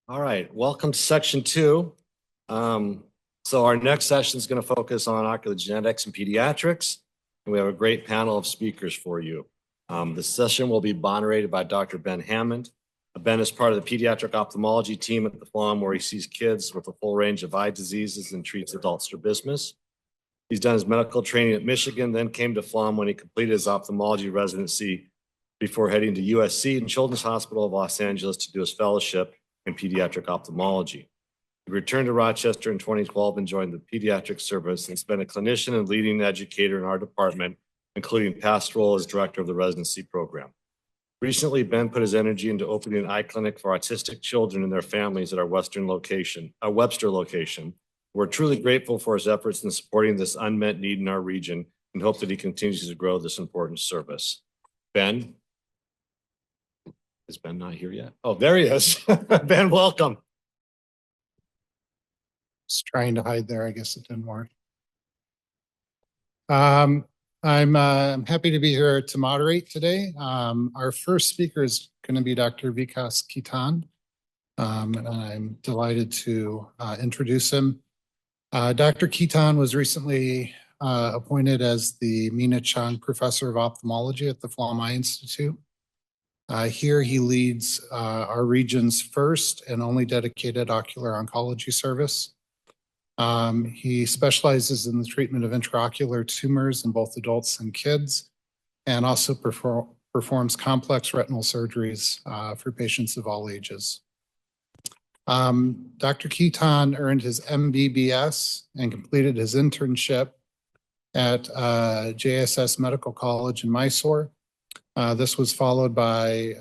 All right, welcome to section 2. So our next session is going to focus on ocular genetics and pediatrics, and we have a great panel of speakers for you. The session will be moderated by Dr. Ben Hammond. Ben is part of the pediatric ophthalmology team at the Flaum, where he sees kids with a full range of eye diseases and treats adult strabismus. He's done his medical training at Michigan, then came to Flaum when he completed his ophthalmology residency before heading to USC and Children's Hospital of Los Angeles to do his fellowship in pediatric ophthalmology. He returned to Rochester in 2012 and joined the pediatric service and has been a clinician and leading educator in our department, including past role as director of the residency program. Recently, Ben put his energy into opening an eye clinic for autistic children and their families at our Webster location. We're truly grateful for his efforts in supporting this unmet need in our region and hope that he continues to grow this important service. Ben? Is Ben not here yet? Oh, there he is. Ben, welcome. Just trying to hide there. I guess it didn't work. I'm happy to be here to moderate today. Our first speaker is going to be Dr. Vikas Khetan, and I'm delighted to introduce him. Dr. Khetan was recently appointed as the Mina Chung Professor of Ophthalmology at the Flaum Eye Institute. Here he leads our region's first and only dedicated ocular oncology service. He specializes in the treatment of intraocular tumors in both adults and kids, and also performs complex retinal surgeries for patients of all ages. Dr. Khetan earned his MBBS and completed his internship at JSS Medical College in Mysore. This was followed by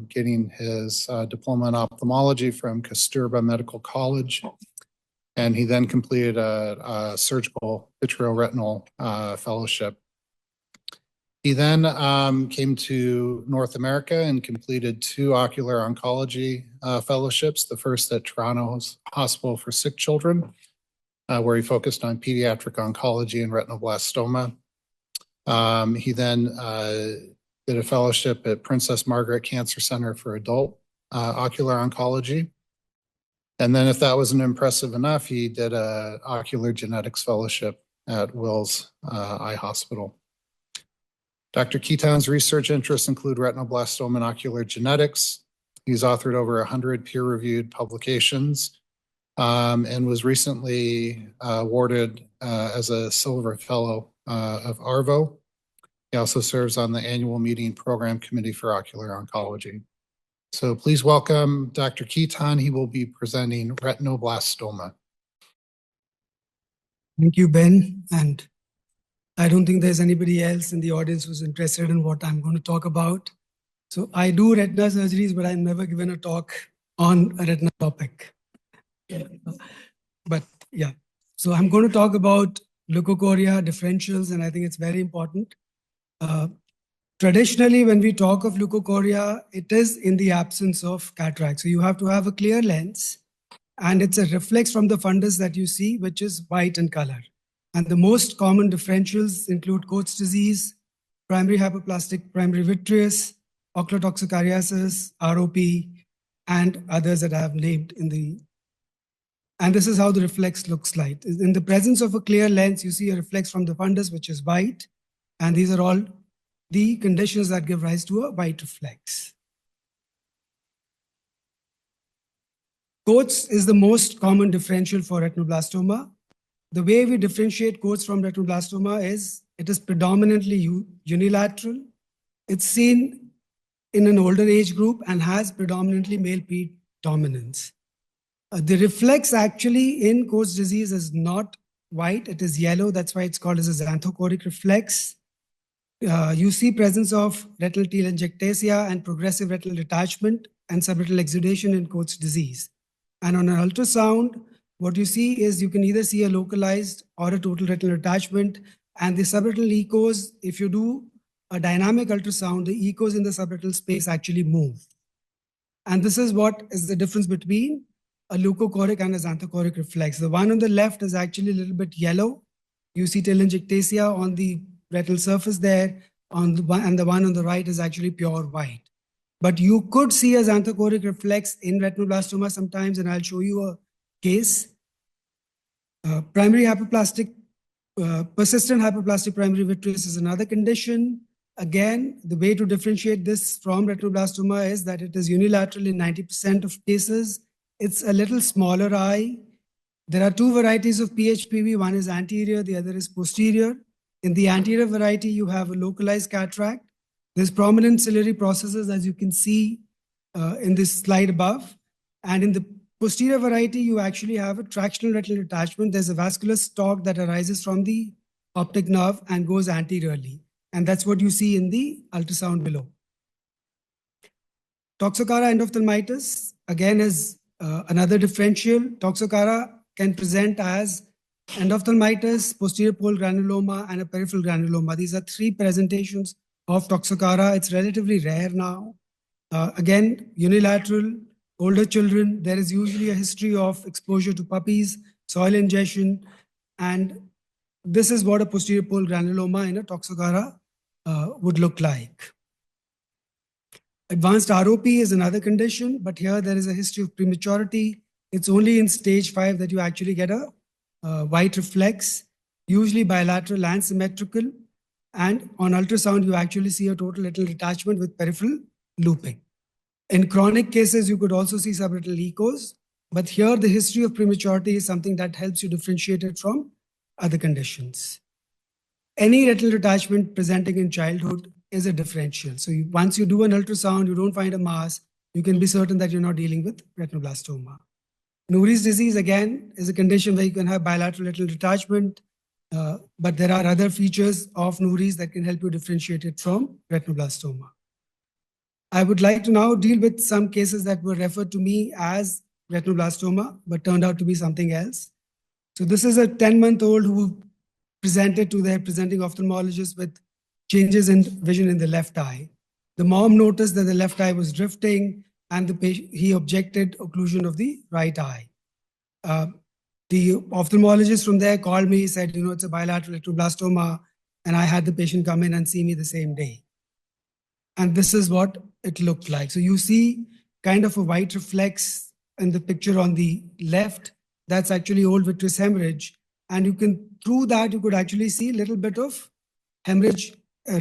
getting his diploma in ophthalmology from Kasturba Medical College, and he then completed a surgical vitreoretinal fellowship. He then came to North America and completed 2 ocular oncology fellowships, the first at Toronto's Hospital for Sick Children, where he focused on pediatric oncology and retinoblastoma. He then did a fellowship at Princess Margaret Cancer Center for Adult Ocular Oncology. And then if that wasn't impressive enough, he did an ocular genetics fellowship at Wills Eye Hospital. Dr. Khetan's research interests include retinoblastoma and ocular genetics. He's authored over 100 peer-reviewed publications and was recently awarded as a Silver Fellow of ARVO. He also serves on the annual meeting program committee for ocular oncology. So please welcome Dr. Khetan. He will be presenting retinoblastoma. Thank you, Ben. And I don't think there's anybody else in the audience who's interested in what I'm going to talk about. So I do retina surgeries, but I've never given a talk on a retina topic. But yeah, so I'm going to talk about leukocoria, differentials, and I think it's very important. Traditionally, when we talk of leukocoria, it is in the absence of cataract. So you have to have a clear lens, and it's a reflex from the fundus that you see, which is white in color. And the most common differentials include Coats disease, primary hypoplastic primary vitreous, ocular toxocariasis, ROP, and others that I have named in the. And this is how the reflex looks like. In the presence of a clear lens, you see a reflex from the fundus, which is white. And these are all the conditions that give rise to a white reflex. Coats is the most common differential for retinoblastoma. The way we differentiate Coats from retinoblastoma is it is predominantly unilateral. It's seen in an older age group and has predominantly male P dominance. The reflex actually in Coats disease is not white, it is yellow. That's why it's called as a xanthochoric reflex. You see presence of retinal telangiectasia and progressive retinal detachment and subretinal exudation in Coats disease. And on an ultrasound, what you see is you can either see a localized or a total retinal detachment, and the subretinal echos, if you do a dynamic ultrasound, the echos in the subretinal space actually move. And this is what is the difference between a leukochoric and a xanthochoric reflex. The one on the left is actually a little bit yellow. You see telangiectasia on the retinal surface there, and the one on the right is actually pure white. But you could see a xanthochoric reflex in retinoblastoma sometimes, and I'll show you a case. Primary hyperplastic, persistent hyperplastic primary vitreous is another condition. Again, the way to differentiate this from retinoblastoma is that it is unilateral in 90% of cases. It's a little smaller eye. There are two varieties of PHPV. One is anterior, the other is posterior. In the anterior variety, you have a localized cataract. There's prominent ciliary processes, as you can see in this slide above. And in the posterior variety, you actually have a tractional retinal detachment. There's a vascular stalk that arises from the optic nerve and goes anteriorly. And that's what you see in the ultrasound below. Toxocara endophthalmitis, again, is another differential. Toxocara can present as endophthalmitis, posterior pole granuloma, and a peripheral granuloma. These are three presentations of toxocara. It's relatively rare now. Again, unilateral, older children, there is usually a history of exposure to puppies, soil ingestion, and this is what a posterior pole granuloma in a toxocara would look like. Advanced ROP is another condition, but here there is a history of prematurity. It's only in stage 5 that you actually get a white reflex, usually bilateral and symmetrical. And on ultrasound, you actually see a total retinal detachment with peripheral looping. In chronic cases, you could also see subretinal echos, but here the history of prematurity is something that helps you differentiate it from other conditions. Any retinal detachment presenting in childhood is a differential. So once you do an ultrasound, you don't find a mass, you can be certain that you're not dealing with retinoblastoma. Nouri's disease, again, is a condition where you can have bilateral retinal detachment, but there are other features of Nouri's that can help you differentiate it from retinoblastoma. I would like to now deal with some cases that were referred to me as retinoblastoma, but turned out to be something else. So this is a 10-month-old who presented to their presenting ophthalmologist with changes in vision in the left eye. The mom noticed that the left eye was drifting, and he objected occlusion of the right eye. The ophthalmologist from there called me, said, it's a bilateral retinoblastoma, and I had the patient come in and see me the same day. And this is what it looked like. So you see kind of a white reflex in the picture on the left. That's actually old vitreous hemorrhage. And through that, you could actually see a little bit of hemorrhage,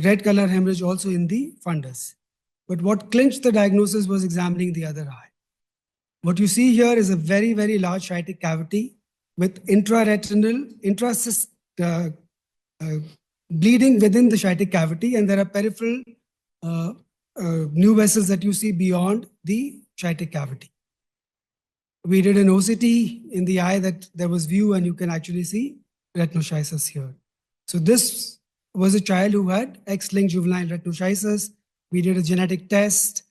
red color hemorrhage also in the fundus. But what clinched the diagnosis was examining the other eye. What you see here is a very, very large sciatic cavity with intraretinal, bleeding within the sciatic cavity, and there are peripheral new vessels that you see beyond the sciatic cavity. We did an OCT in the eye that there was view, and you can actually see retinoschisis here. So this was a child who had X-linked juvenile retinoschisis. We did a genetic test,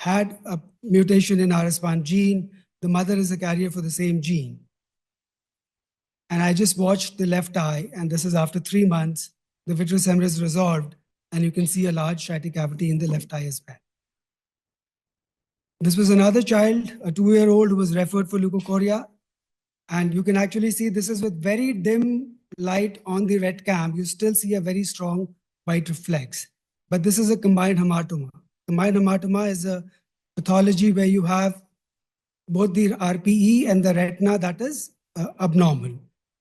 had a mutation in RS1 gene. The mother is a carrier for the same gene. And I just watched the left eye, and this is after 3 months. The vitreous hemorrhage is resolved, and you can see a large sciatic cavity in the left eye as well. This was another child, a 2-year-old, who was referred for leukocoria. And you can actually see this is with very dim light on the ret cam. You still see a very strong white reflex. But this is a combined hematoma. Combined hematoma is a pathology where you have both the RPE and the retina that is abnormal.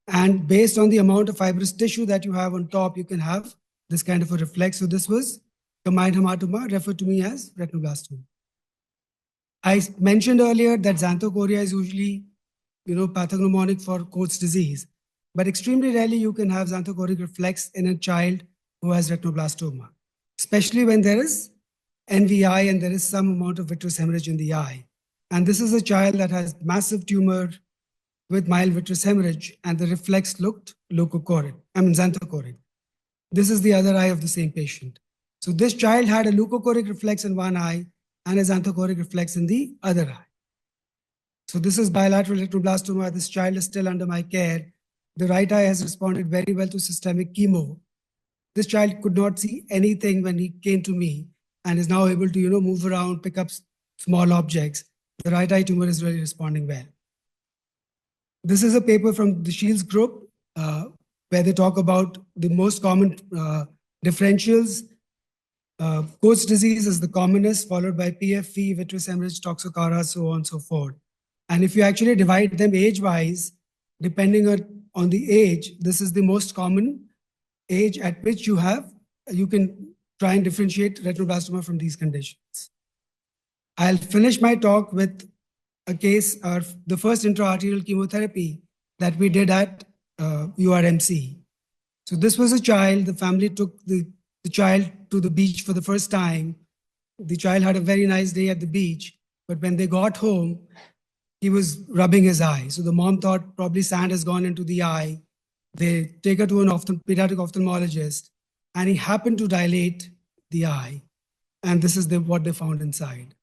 And based on the amount of fibrous tissue that you have on top, you can have this kind of a reflex. So this was combined hematoma, referred to me as retinoblastoma. I mentioned earlier that xanthochoria is usually, pathognomonic for Coats disease, but extremely rarely you can have xanthochoric reflex in a child who has retinoblastoma, especially when there is NVI and there is some amount of vitreous hemorrhage in the eye. And this is a child that has massive tumor with mild vitreous hemorrhage, and the reflex looked xanthochoric. This is the other eye of the same patient. So this child had a leukochoric reflex in one eye and a xanthochoric reflex in the other eye. So this is bilateral retinoblastoma. This child is still under my care. The right eye has responded very well to systemic chemo. This child could not see anything when he came to me and is now able to, move around, pick up small objects. The right eye tumor is really responding well. This is a paper from the Shields group where they talk about the most common differentials. Coats disease is the commonest, followed by PFV, vitreous hemorrhage, toxocara, so on and so forth. And if you actually divide them age-wise, depending on the age, this is the most common age at which you can try and differentiate retinoblastoma from these conditions. I'll finish my talk with a case of the first intraarterial chemotherapy that we did at URMC. So this was a child, the family took the child to the beach for the first time. The child had a very nice day at the beach, but when they got home, he was rubbing his eye. So the mom thought probably sand has gone into the eye. They take her to an pediatric ophthalmologist, and he happened to dilate the eye. And this is what they found inside.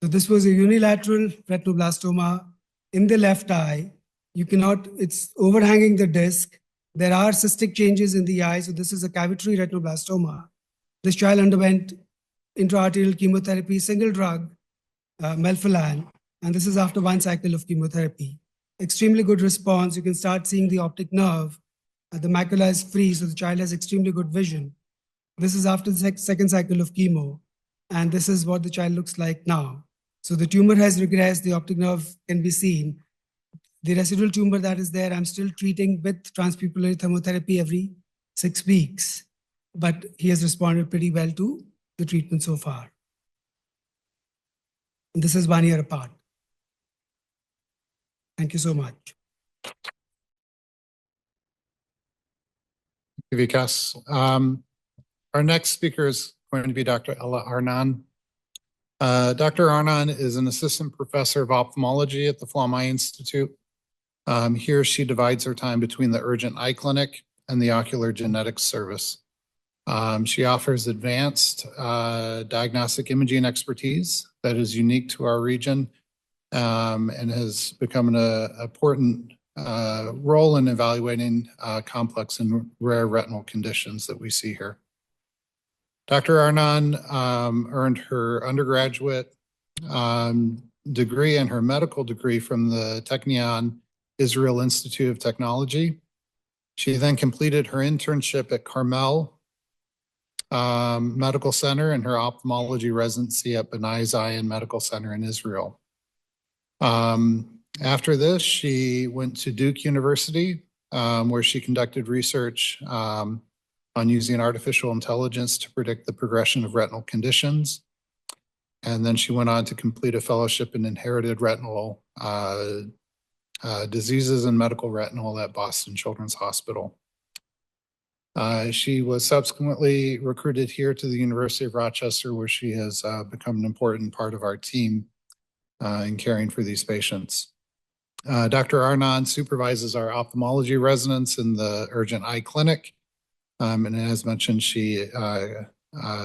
So this was a unilateral retinoblastoma in the left eye. It's overhanging the disc. There are cystic changes in the eye. So this is a cavitary retinoblastoma. This child underwent intraarterial chemotherapy, single drug, melphalan, and this is after 1 cycle of chemotherapy. Extremely good response. You can start seeing the optic nerve. The macula is free, so the child has extremely good vision. This is after the second cycle of chemo, and this is what the child looks like now. So the tumor has regressed, the optic nerve can be seen. The residual tumor that is there, I'm still treating with transpupillary thermotherapy every 6 weeks, but he has responded pretty well to the treatment so far. And this is 1 year apart. Thank you so much. Vikas. Our next speaker is going to be Dr. Ella Arnon. Dr. Arnon is an assistant professor of ophthalmology at the Flaum Institute. Here she divides her time between the urgent eye clinic and the ocular genetics service. She offers advanced diagnostic imaging expertise that is unique to our region and has become an important role in evaluating complex and rare retinal conditions that we see here. Dr. Arnon earned her undergraduate degree and her medical degree from the Technion Israel Institute of Technology. She then completed her internship at Carmel Medical Center and her ophthalmology residency at B'nai Zion Medical Center in Israel. After this, she went to Duke University, where she conducted research on using artificial intelligence to predict the progression of retinal conditions. And then she went on to complete a fellowship in inherited retinal diseases and medical retinal at Boston Children's Hospital. She was subsequently recruited here to the University of Rochester, where she has become an important part of our team in caring for these patients. Dr. Arnon supervises our ophthalmology residents in the urgent eye clinic. And as mentioned, she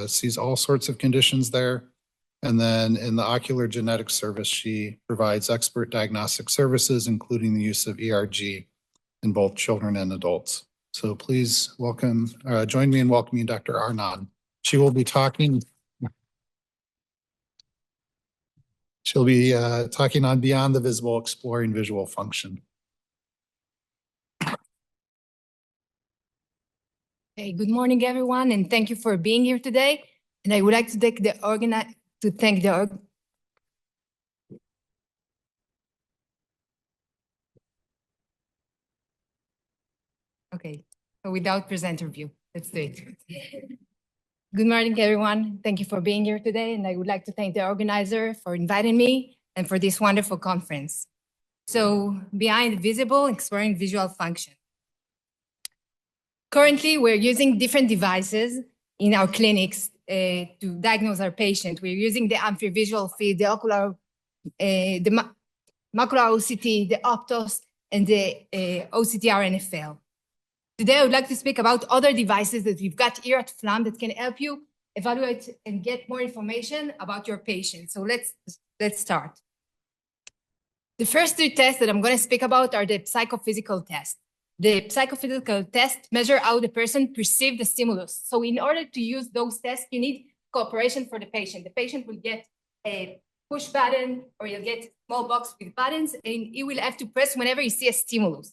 sees all sorts of conditions there. And then in the ocular genetics service, she provides expert diagnostic services, including the use of ERG in both children and adults. So please join me in welcoming Dr. Arnon. She'll be talking on Beyond the Visible, Exploring Visual Function. Hey, good morning, everyone, and thank you for being here today. And I would like to thank Okay, so without presenter view, let's do it. Good morning, everyone. Thank you for being here today, and I would like to thank the organizer for inviting me and for this wonderful conference. So, Behind the Visible, Exploring Visual Function. Currently, we're using different devices in our clinics to diagnose our patient. We're using the amphi-visual field, the ocular, the macular OCT, the Optos, and the OCT-RNFL. Today, I would like to speak about other devices that we've got here at Flaum that can help you evaluate and get more information about your patient. So let's start. The first 3 tests that I'm going to speak about are the psychophysical tests. The psychophysical test measure how the person perceives the stimulus. So in order to use those tests, you need cooperation for the patient. The patient will get a push button, or you'll get a small box with buttons, and he will have to press whenever you see a stimulus.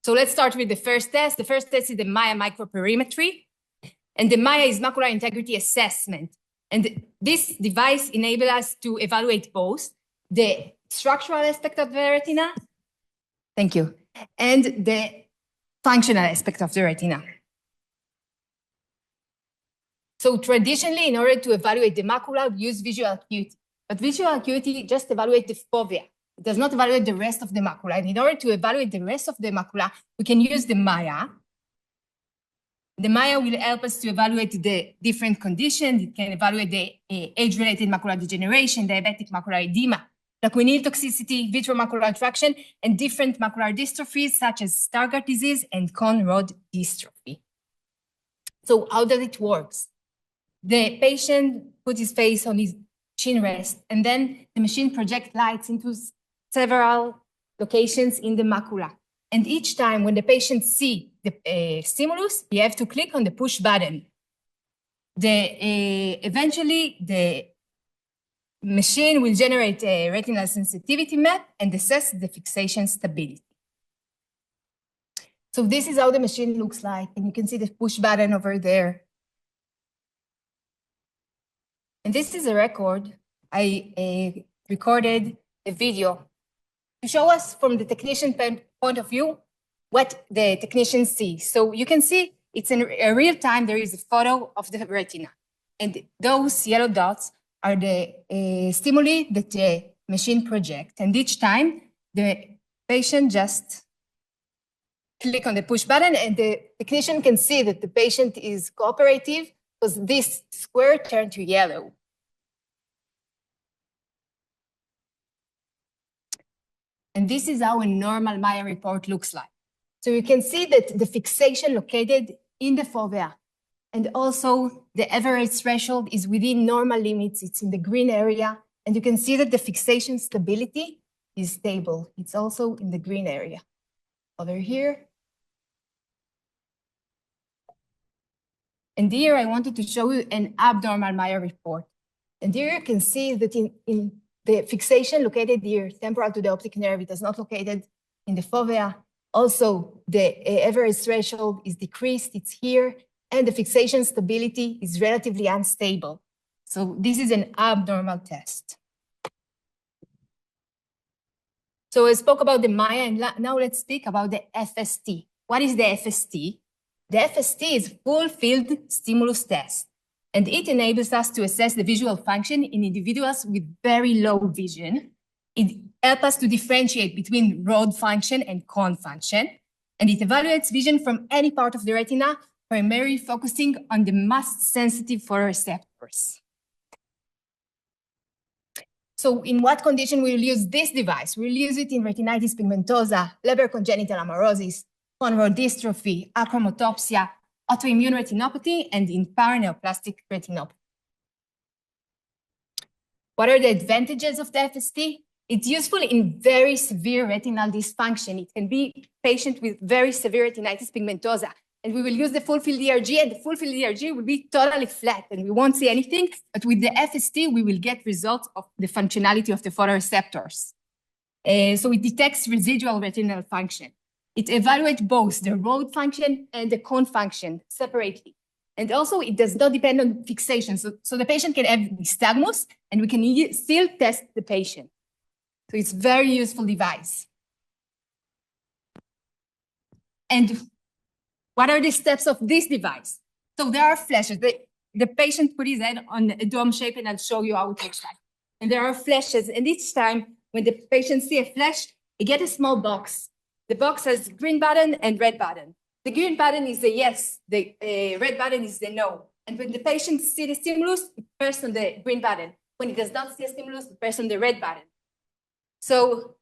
So let's start with the first test. The first test is the Maya microperimetry. And the MAIA is macular integrity assessment. And this device enables us to evaluate both the structural aspect of the retina, thank you, and the functional aspect of the retina. So traditionally, in order to evaluate the macula, we use visual acuity. But visual acuity just evaluates the fovea. It does not evaluate the rest of the macula. And in order to evaluate the rest of the macula, we can use the MAIA. The MAIA will help us to evaluate the different conditions. It can evaluate the age-related macular degeneration, diabetic macular edema, lacunar toxicity, vitreomacular attraction, and different macular dystrophies such as Stargardt disease and Cone-Rod dystrophy. So how does it work? The patient puts his face on his chin rest, and then the machine projects lights into several locations in the macula. And each time when the patient sees the stimulus, you have to click on the push button. Eventually, the machine will generate a retinal sensitivity map and assess the fixation stability. So this is how the machine looks like, and you can see the push button over there. And this is a record. I recorded a video to show us from the technician point of view what the technician sees. So you can see it's in a real time, there is a photo of the retina. And those yellow dots are the stimuli that the machine projects. And each time the patient just click on the push button and the technician can see that the patient is cooperative because this square turned to yellow. And this is how a normal MAIA report looks like. So you can see that the fixation located in the fovea and also the average threshold is within normal limits. It's in the green area. And you can see that the fixation stability is stable. It's also in the green area. Over here. And here I wanted to show you an abnormal MAIA report. And here you can see that in the fixation located here, temporal to the optic nerve, it is not located in the fovea. Also, the average threshold is decreased, it's here, and the fixation stability is relatively unstable. So this is an abnormal test. So I spoke about the MAIA, and now let's speak about the FST. What is the FST? The FST is full field stimulus test, and it enables us to assess the visual function in individuals with very low vision. It helps us to differentiate between rod function and cone function, and it evaluates vision from any part of the retina, primarily focusing on the most sensitive photoreceptors. So in what condition we will use this device? We'll use it in retinitis pigmentosa, Leber congenital amaurosis, Cone-Rod dystrophy, achromatopsia, autoimmune retinopathy, and in paraneoplastic retinopathy. What are the advantages of the FST? It's useful in very severe retinal dysfunction. It can be patient with very severe retinitis pigmentosa, and we will use the full field ERG, and the full field ERG will be totally flat, and we won't see anything, but with the FST, we will get results of the functionality of the photoreceptors. So it detects residual retinal function. It evaluates both the rod function and the cone function separately. And also, it does not depend on fixation. So the patient can have nystagmus, and we can still test the patient. So it's a very useful device. And what are the steps of this device? So there are flashes. The patient put his head on a dome shape, and I'll show you how it looks like. And there are flashes. And each time when the patient sees a flash, he gets a small box. The box has green button and red button. The green button is the yes, the red button is the no. And when the patient sees the stimulus, it presses on the green button. When he does not see a stimulus, it presses on the red button. So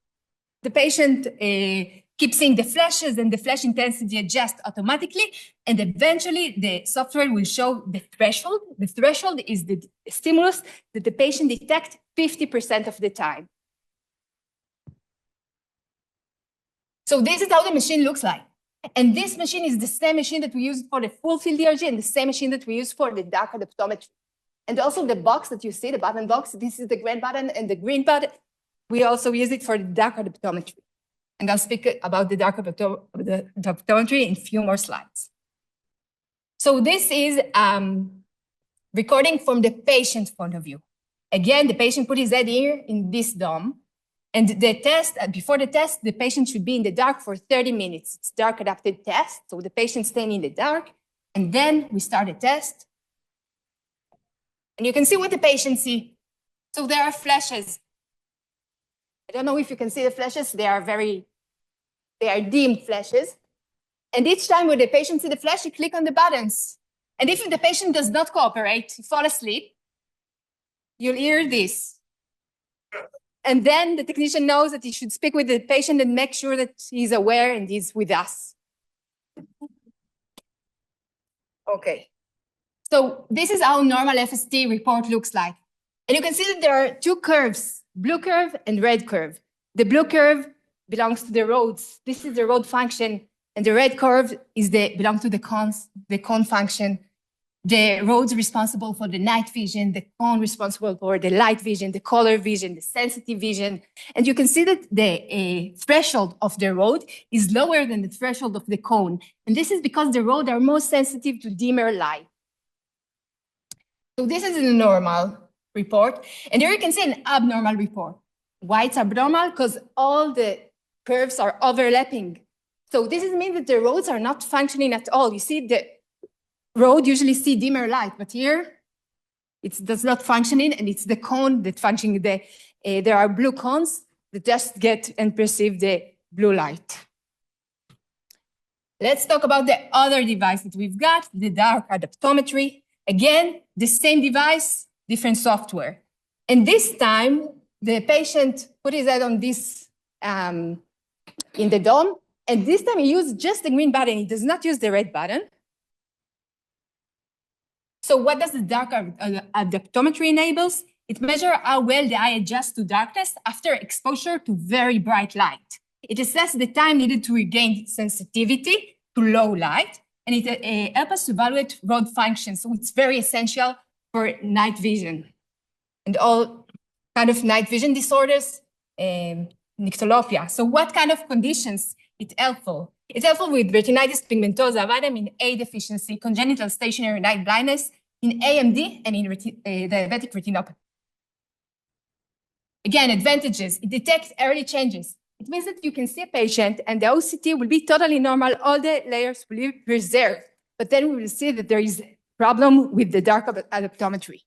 the patient keeps seeing the flashes, and the flash intensity adjusts automatically. And eventually, the software will show the threshold. The threshold is the stimulus that the patient detects 50% of the time. So this is how the machine looks like. And this machine is the same machine that we use for the full field ERG and the same machine that we use for the dark adoptometry. And also the box that you see, the button box, this is the red button and the green button. We also use it for the dark adoptometry. And I'll speak about the dark adoptometry in a few more slides. So this is recording from the patient's point of view. Again, the patient put his head here in this dome. And the test, before the test, the patient should be in the dark for 30 minutes. It's dark adapted test. So the patient staying in the dark. And then we start the test. And you can see what the patient see. So there are flashes. I don't know if you can see the flashes. They are dim flashes. And each time when the patient see the flash, you click on the buttons. And if the patient does not cooperate, fall asleep, you'll hear this. And then the technician knows that he should speak with the patient and make sure that he's aware and he's with us. Okay. So this is how normal FST report looks like. And you can see that there are two curves, blue curve and red curve. The blue curve belongs to the roads. This is the road function. And the red curve belongs to the cone function. The roads responsible for the night vision, the cone responsible for the light vision, the color vision, the sensitive vision. And you can see that the threshold of the road is lower than the threshold of the cone. And this is because the roads are most sensitive to dimmer light. So this is a normal report. And here you can see an abnormal report. Why it's abnormal? Because all the curves are overlapping. So this means that the roads are not functioning at all. You see the road usually see dimmer light, but here it does not functioning, and it's the cone that functioning. There are blue cones that just get and perceive the blue light. Let's talk about the other device that we've got, the dark adaptometry. Again, the same device, different software. And this time, the patient put his head on this in the dome, and this time he used just the green button. He does not use the red button. So what does the dark adaptometry enables? It measures how well the eye adjusts to darkness after exposure to very bright light. It assesses the time needed to regain sensitivity to low light, and it helps us to evaluate road function. So it's very essential for night vision and all kind of night vision disorders, nyctalopia. So what kind of conditions it's helpful? It's helpful with retinitis pigmentosa, vitamin A deficiency, congenital stationary night blindness, in AMD and in diabetic retinopathy. Again, advantages. It detects early changes. It means that you can see a patient and the OCT will be totally normal. All the layers will be preserved. But then we will see that there is a problem with the dark adaptometry.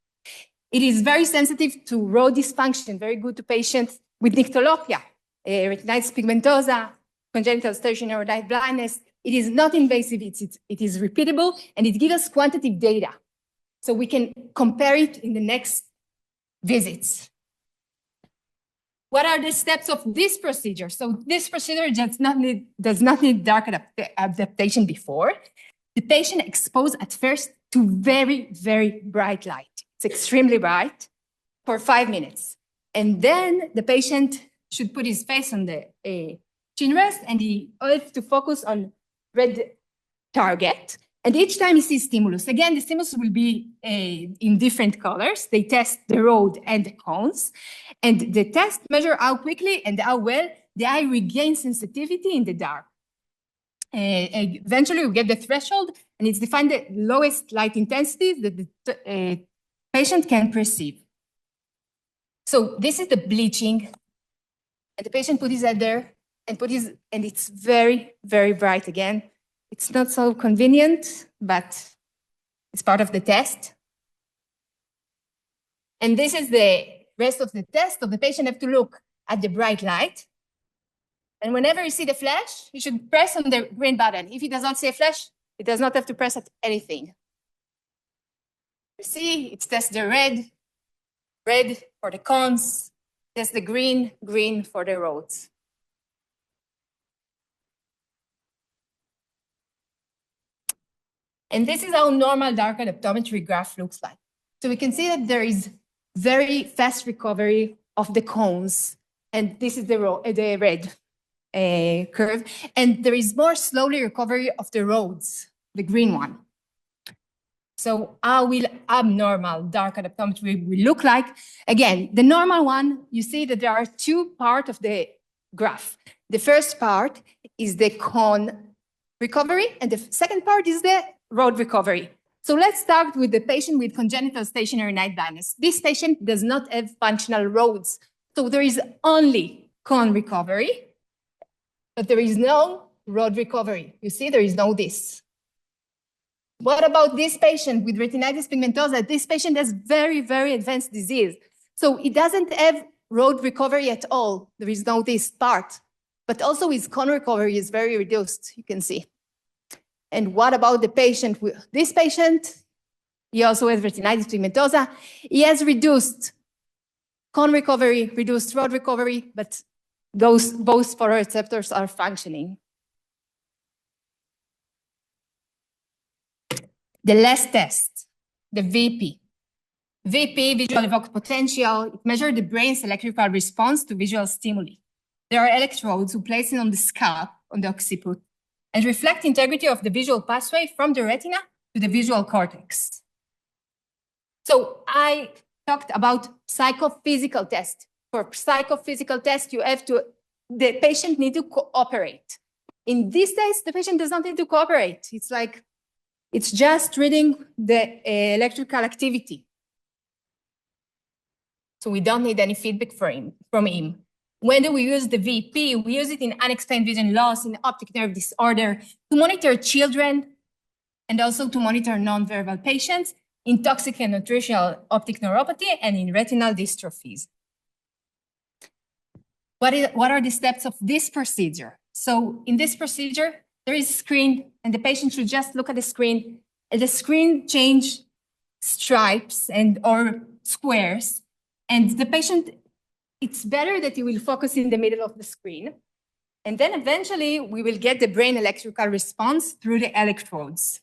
It is very sensitive to road dysfunction, very good to patients with nyctalopia, retinitis pigmentosa, congenital stationary night blindness. It is not invasive, it is repeatable, and it gives us quantitative data. So we can compare it in the next visits. What are the steps of this procedure? So this procedure does not need dark adaptation before. The patient exposed at first to very, very bright light. It's extremely bright for 5 minutes. And then the patient should put his face on the chin rest, and he has to focus on red target. And each time he sees stimulus, again, the stimulus will be in different colors. They test the road and the cones. And the test measure how quickly and how well the eye regains sensitivity in the dark. Eventually, we get the threshold, and it's defined the lowest light intensity that the patient can perceive. So this is the bleaching. And the patient put his head there and it's very, very bright again. It's not so convenient, but it's part of the test. And this is the rest of the test. So the patient have to look at the bright light. And whenever you see the flash, you should press on the green button. If he does not see a flash, he does not have to press at anything. You see, it tests the red for the cones, tests the green for the roads. And this is how normal dark adaptometry graph looks like. So we can see that there is very fast recovery of the cones. And this is the red curve. And there is more slowly recovery of the roads, the green one. So how will abnormal dark adaptometry will look like? Again, the normal one, you see that there are two parts of the graph. The first part is the cone recovery, and the second part is the road recovery. So let's start with the patient with congenital stationary night blindness. This patient does not have functional roads. So there is only cone recovery, but there is no road recovery. You see, there is no this. What about this patient with retinitis pigmentosa? This patient has very, very advanced disease. So it doesn't have road recovery at all. There is no this part, but also his cone recovery is very reduced, you can see. And what about the patient with this patient? He also has retinitis pigmentosa. He has reduced cone recovery, reduced road recovery, but both photoreceptors are functioning. The last test, the VP. VP, visual evoked potential, it measures the brain's electrical response to visual stimuli. There are electrodes who place it on the scalp, on the occiput, and reflect integrity of the visual pathway from the retina to the visual cortex. So I talked about psychophysical test. For psychophysical test, the patient needs to cooperate. In this test, the patient does not need to cooperate. It's just reading the electrical activity. So we don't need any feedback from him. When do we use the VP? We use it in unexplained vision loss, in optic nerve disorder, to monitor children, and also to monitor nonverbal patients, in toxic and nutritional optic neuropathy, and in retinal dystrophies. What are the steps of this procedure? So in this procedure, there is a screen, and the patient should just look at the screen, and the screen change stripes or squares, and the patient, it's better that you will focus in the middle of the screen, and then eventually we will get the brain electrical response through the electrodes.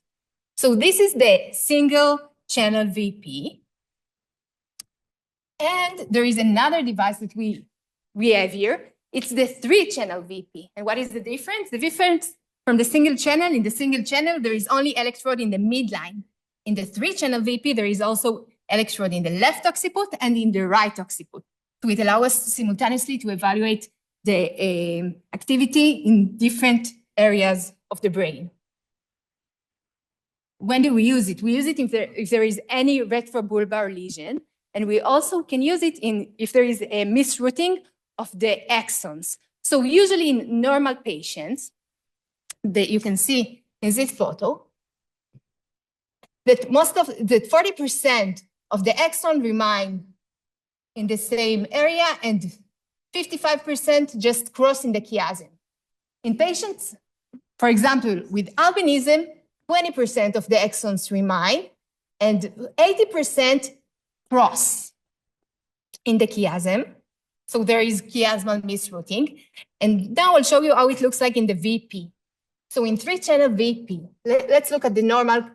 So this is the single channel VP, and there is another device that we have here. It's the 3-channel VP. And what is the difference? The difference from the single channel, in the single channel, there is only electrode in the midline. In the 3-channel VP, there is also electrode in the left occiput and in the right occiput. So it allows us simultaneously to evaluate the activity in different areas of the brain. When do we use it? We use it if there is any retrobulbar lesion, and we also can use it if there is a misrouting of the axons. So usually in normal patients, that you can see in this photo, that 40% of the axon remain in the same area and 55% just cross in the chiasm. In patients, for example, with albinism, 20% of the axons remain and 80% cross in the chiasm. So there is chiasmal misrouting. And now I'll show you how it looks like in the VP. So in 3-channel VP, let's look at the normal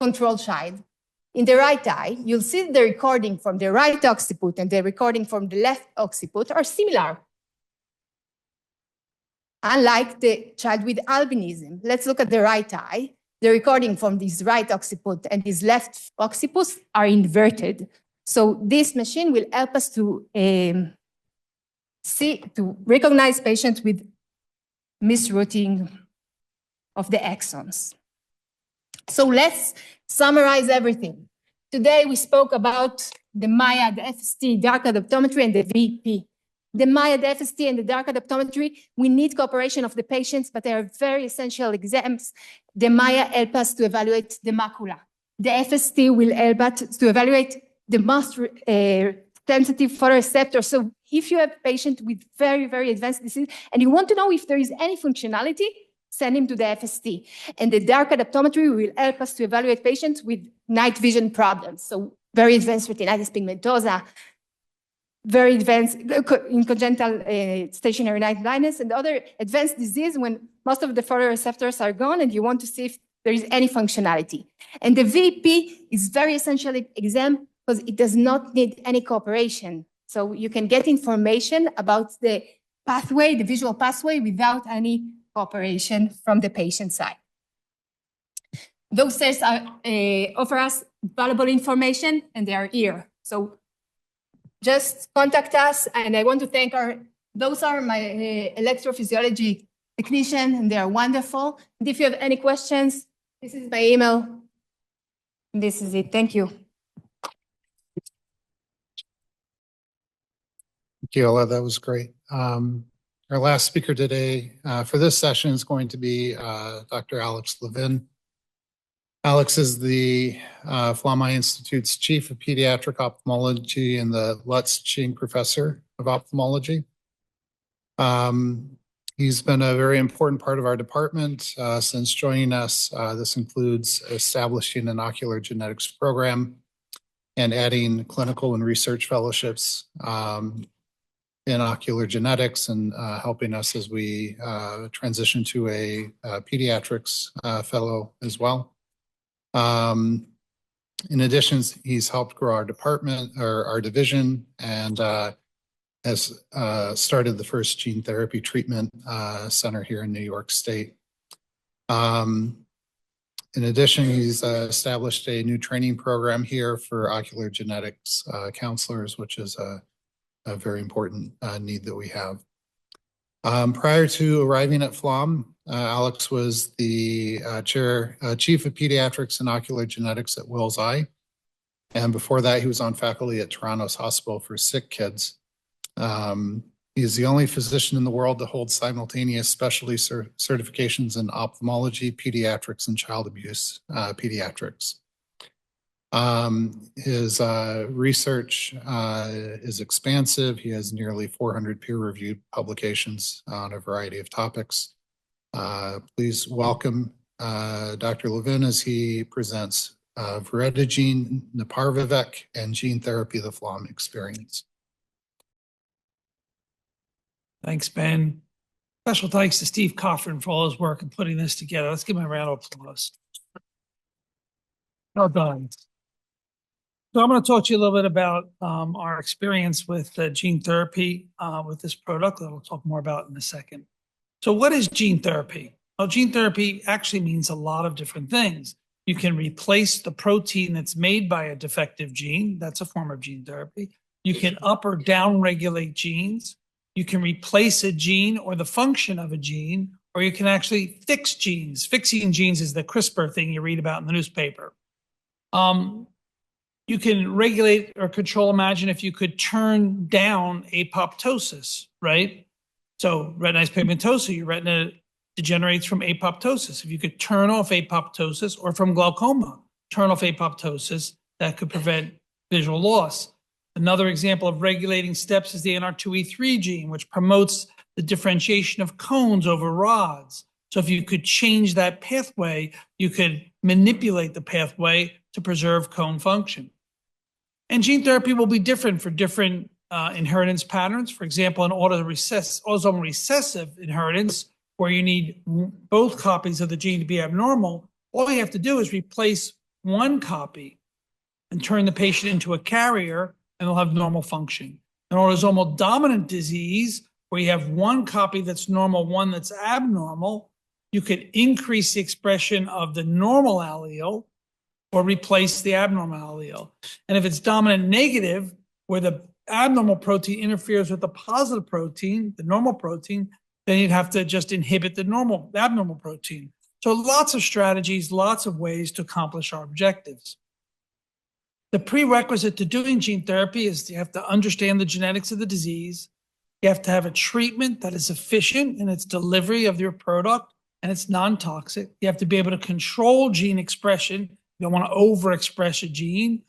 control child. In the right eye, you'll see the recording from the right occiput and the recording from the left occiput are similar. Unlike the child with albinism, let's look at the right eye. The recording from this right occiput and this left occiput are inverted. So this machine will help us to recognize patients with misrouting of the axons. So let's summarize everything. Today we spoke about the MAIA, the FST, dark adoptometry, and the VP. The MAIA, the FST, and the dark adoptometry, we need cooperation of the patients, but they are very essential exams. The MAIA help us to evaluate the macula. The FST will help us to evaluate the most sensitive photoreceptor. So if you have a patient with very, very advanced disease and you want to know if there is any functionality, send him to the FST. And the dark adoptometry will help us to evaluate patients with night vision problems. So very advanced retinitis pigmentosa, very advanced in congenital stationary night blindness, and other advanced disease when most of the photoreceptors are gone and you want to see if there is any functionality. And the VP is very essential exam because it does not need any cooperation. So you can get information about the pathway, the visual pathway, without any cooperation from the patient side. Those tests offer us valuable information, and they are here. So just contact us, and I want to thank those are my electrophysiology technicians, and they are wonderful. And if you have any questions, This is my email. This is it. Thank you. Keola, that was great. Our last speaker today for this session is going to be Dr. Alex Levin. Alex is the Flaum Institute's Chief of Pediatric Ophthalmology and the Lutz Ching Professor of Ophthalmology. He's been a very important part of our department since joining us. This includes establishing an ocular genetics program and adding clinical and research fellowships in ocular genetics and helping us as we transition to a pediatrics fellow as well. In addition, he's helped grow our department or our division and has started the first gene therapy treatment center here in New York State. In addition, he's established a new training program here for ocular genetics counselors, which is a very important need that we have. Prior to arriving at Flaum, Alex was the Chief of Pediatrics and Ocular Genetics at Wills Eye. And before that, he was on faculty at Toronto's Hospital for Sick Kids. He is the only physician in the world to hold simultaneous specialty certifications in ophthalmology, pediatrics, and child abuse pediatrics. His research is expansive. He has nearly 400 peer-reviewed publications on a variety of topics. Please welcome Dr. Levin as he presents Voretigene, neparvovec, and gene therapy, the Flaum Experience. Thanks, Ben. Special thanks to Steve Coffin for all his work in putting this together. Let's give him a round of applause. Well done. So I'm going to talk to you a little bit about our experience with gene therapy with this product that we'll talk more about in a second. So what is gene therapy? Well, gene therapy actually means a lot of different things. You can replace the protein that's made by a defective gene. That's a form of gene therapy. You can up or down regulate genes. You can replace a gene or the function of a gene, or you can actually fix genes. Fixing genes is the CRISPR thing you read about in the newspaper. You can regulate or control, imagine if you could turn down apoptosis, right? So retinitis pigmentosa, your retina degenerates from apoptosis. If you could turn off apoptosis, or from glaucoma, turn off apoptosis, that could prevent visual loss. Another example of regulating steps is the NR2E3 gene, which promotes the differentiation of cones over rods. So if you could change that pathway, you could manipulate the pathway to preserve cone function. And gene therapy will be different for different inheritance patterns. For example, an autosomal recessive inheritance, where you need both copies of the gene to be abnormal, all you have to do is replace one copy and turn the patient into a carrier, and they'll have normal function. An autosomal dominant disease, where you have one copy that's normal, one that's abnormal, you could increase the expression of the normal allele or replace the abnormal allele. And if it's dominant negative, where the abnormal protein interferes with the positive protein, the normal protein, then you'd have to just inhibit the abnormal protein. So lots of strategies, lots of ways to accomplish our objectives. The prerequisite to doing gene therapy is you have to understand the genetics of the disease. You have to have a treatment that is efficient in its delivery of your product and it's non-toxic. You have to be able to control gene expression. You don't want to overexpress a gene.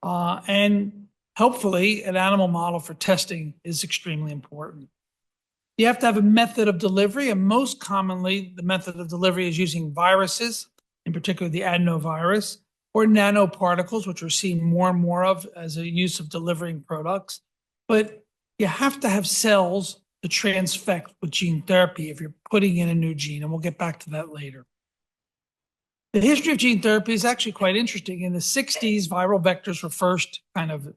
And hopefully an animal model for testing is extremely important. You have to have a method of delivery, and most commonly the method of delivery is using viruses, in particular the adenovirus, or nanoparticles, which we're seeing more and more of as a use of delivering products. But you have to have cells to transfect with gene therapy if you're putting in a new gene, and we'll get back to that later. The history of gene therapy is actually quite interesting. In the 60s, viral vectors were first kind of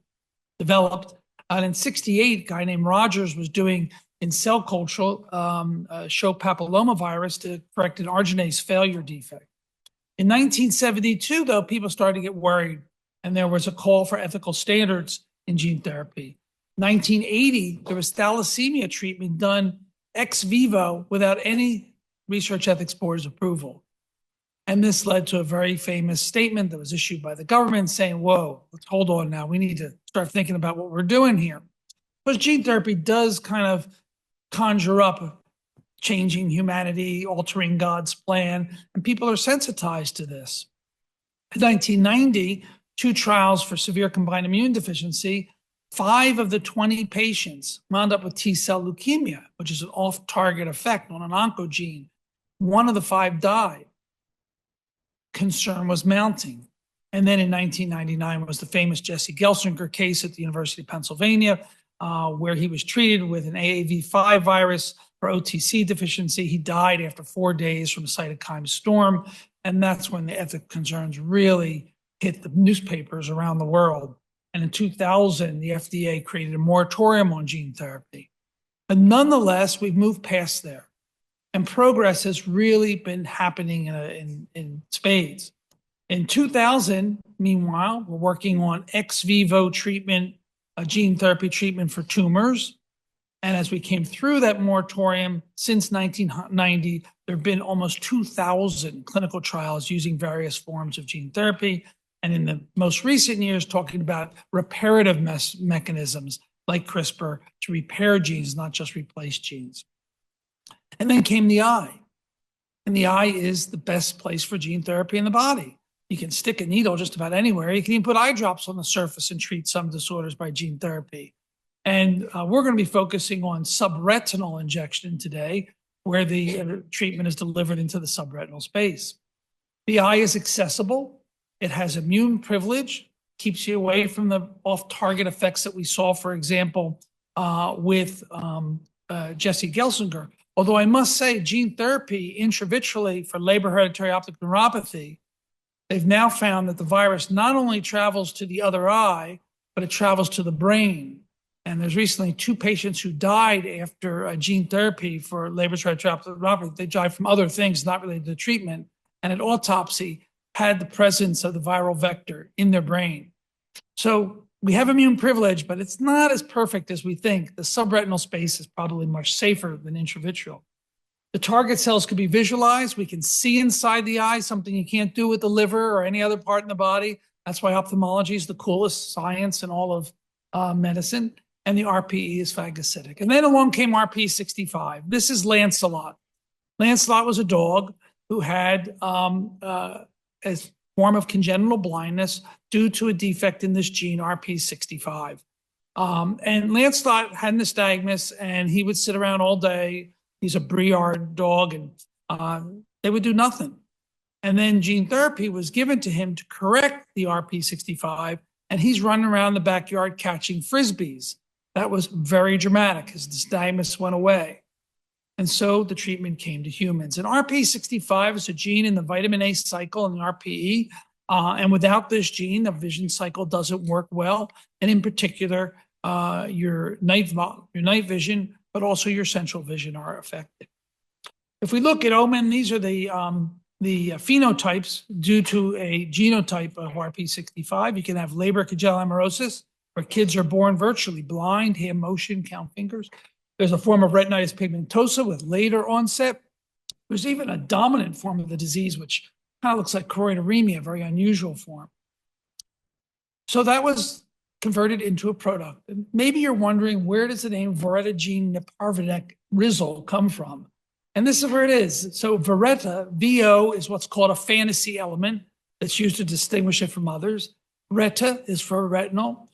developed. And in 68, a guy named Rogers was doing in cell culture show papillomavirus to correct an arginase failure defect. In 1972, though, people started to get worried, and there was a call for ethical standards in gene therapy. 1980, there was thalassemia treatment done ex vivo without any research ethics board's approval. And this led to a very famous statement that was issued by the government saying, whoa, let's hold on now. We need to start thinking about what we're doing here. Because gene therapy does kind of conjure up changing humanity, altering God's plan, and people are sensitized to this. In 1990, 2 trials for severe combined immune deficiency, 5 of the 20 patients wound up with T-cell leukemia, which is an off-target effect on an oncogene. 1 of the 5 died. Concern was mounting. And then in 1999 was the famous Jesse Gelsinger case at the University of Pennsylvania, where he was treated with an AAV5 virus for OTC deficiency. He died after 4 days from a cytokine storm. And that's when the ethical concerns really hit the newspapers around the world. And in 2000, the FDA created a moratorium on gene therapy. But nonetheless, we've moved past there. And progress has really been happening in spades. In 2000, meanwhile, we're working on ex vivo treatment, gene therapy treatment for tumors. And as we came through that moratorium, since 1990, there have been almost 2,000 clinical trials using various forms of gene therapy. And in the most recent years, talking about reparative mechanisms like CRISPR to repair genes, not just replace genes. And then came the eye. And the eye is the best place for gene therapy in the body. You can stick a needle just about anywhere. You can even put eye drops on the surface and treat some disorders by gene therapy. And we're going to be focusing on subretinal injection today, where the treatment is delivered into the subretinal space. The eye is accessible. It has immune privilege, keeps you away from the off-target effects that we saw, for example, with Jesse Gelsinger. Although I must say, gene therapy intravitreally for Leber hereditary optic neuropathy, they've now found that the virus not only travels to the other eye, but it travels to the brain. And there's recently 2 patients who died after gene therapy for Leber hereditary optic neuropathy. They died from other things not related to treatment, and an autopsy had the presence of the viral vector in their brain. So we have immune privilege, but it's not as perfect as we think. The subretinal space is probably much safer than intravitreal. The target cells could be visualized. We can see inside the eye, something you can't do with the liver or any other part in the body. That's why ophthalmology is the coolest science in all of medicine. And the RPE is phagocytic. And then along came RP65. This is Lancelot. Lancelot was a dog who had a form of congenital blindness due to a defect in this gene, RP65. And Lancelot had this nystagmus, and he would sit around all day. He's a Briard dog, and they would do nothing. And then gene therapy was given to him to correct the RP65, and he's running around the backyard catching Frisbees. That was very dramatic because the nystagmus went away. And so the treatment came to humans. And RP65 is a gene in the vitamin A cycle and the RPE. And without this gene, the vision cycle doesn't work well. And in particular, your night vision, but also your central vision are affected. If we look at OMEN, these are the phenotypes due to a genotype of RP65. You can have Leber congenital amaurosis, where kids are born virtually blind, hand motion, count fingers. There's a form of retinitis pigmentosa with later onset. There's even a dominant form of the disease, which kind of looks like choroideremia, a very unusual form. So that was converted into a product. And maybe you're wondering, where does the name Voretigene neparvovec Rizal come from? And this is where it is. So Voreta, VO, is what's called a fantasy element that's used to distinguish it from others. Reta is for retinal.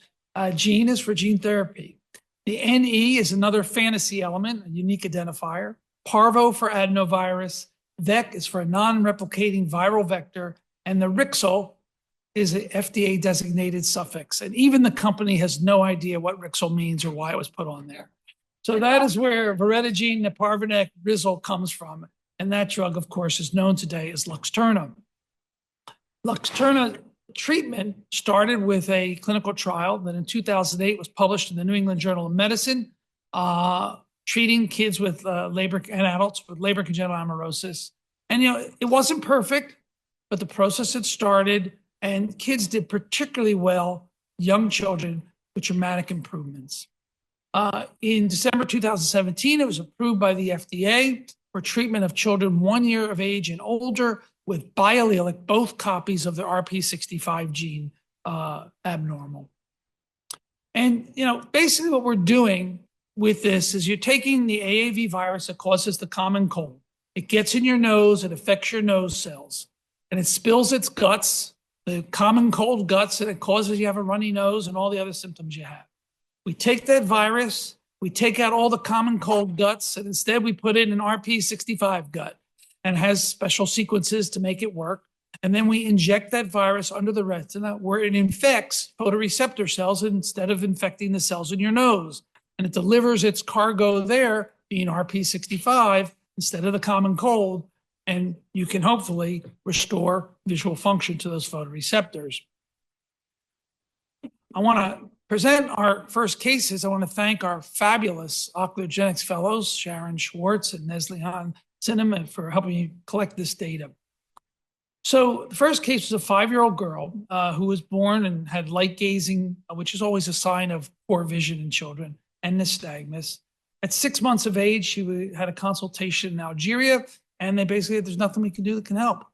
Gene is for gene therapy. The NE is another fantasy element, a unique identifier. Parvo for adenovirus. Vec is for a non-replicating viral vector. And the Rixal is an FDA-designated suffix. And even the company has no idea what Rixal means or why it was put on there. So that is where Voretigene neparvovec Rizal comes from. And that drug, of course, is known today as Luxturna. Luxturna treatment started with a clinical trial that in 2008 was published in the New England Journal of Medicine, treating kids with Leber and adults with Leber congenital amaurosis. And, it wasn't perfect, but the process had started and kids did particularly well, young children, with dramatic improvements. In December 2017, it was approved by the FDA for treatment of children 1 year of age and older with biallelic, both copies of the RP65 gene abnormal. And, basically what we're doing with this is you're taking the AAV virus that causes the common cold. It gets in your nose, it affects your nose cells, and it spills its guts, the common cold guts, and it causes you to have a runny nose and all the other symptoms you have. We take that virus, we take out all the common cold guts, and instead we put in an RP65 gut, and it has special sequences to make it work. And then we inject that virus under the retina where it infects photoreceptor cells instead of infecting the cells in your nose. And it delivers its cargo there, being RP65, instead of the common cold. And you can hopefully restore visual function to those photoreceptors. I want to present our first cases. I want to thank our fabulous ocular genetics fellows, Sharon Schwartz and Neslihan Sinema, for helping me collect this data. So the first case was a 5-year-old girl who was born and had light gazing, which is always a sign of poor vision in children, and nystagmus. At 6 months of age, she had a consultation in Algeria, and they basically said, there's nothing we can do that can help.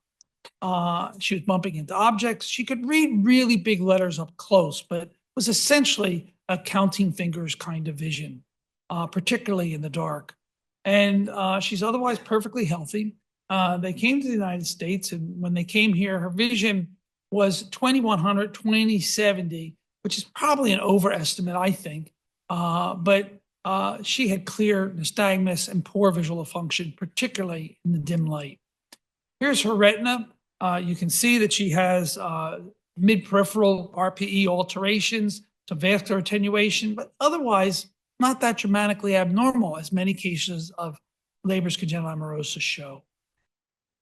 She was bumping into objects. She could read really big letters up close, but was essentially a counting fingers kind of vision, particularly in the dark. And she's otherwise perfectly healthy. They came to the United States, and when they came here, her vision was 2100, 2070, which is probably an overestimate, I think. But she had clear nystagmus and poor visual function, particularly in the dim light. Here's her retina. You can see that she has mid-peripheral RPE alterations, some vascular attenuation, but otherwise not that dramatically abnormal, as many cases of Leber's congenital amaurosis show.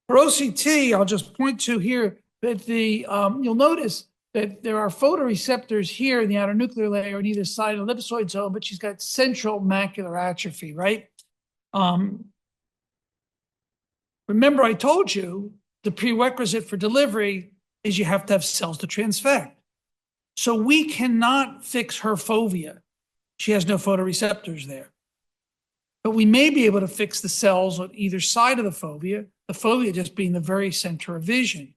For OCT, I'll just point to here that you'll notice that there are photoreceptors here in the outer nuclear layer on either side of the ellipsoid zone, but she's got central macular atrophy, right? Remember, I told you the prerequisite for delivery is you have to have cells to transfect. So we cannot fix her fovea. She has no photoreceptors there. But we may be able to fix the cells on either side of the fovea just being the very center of vision.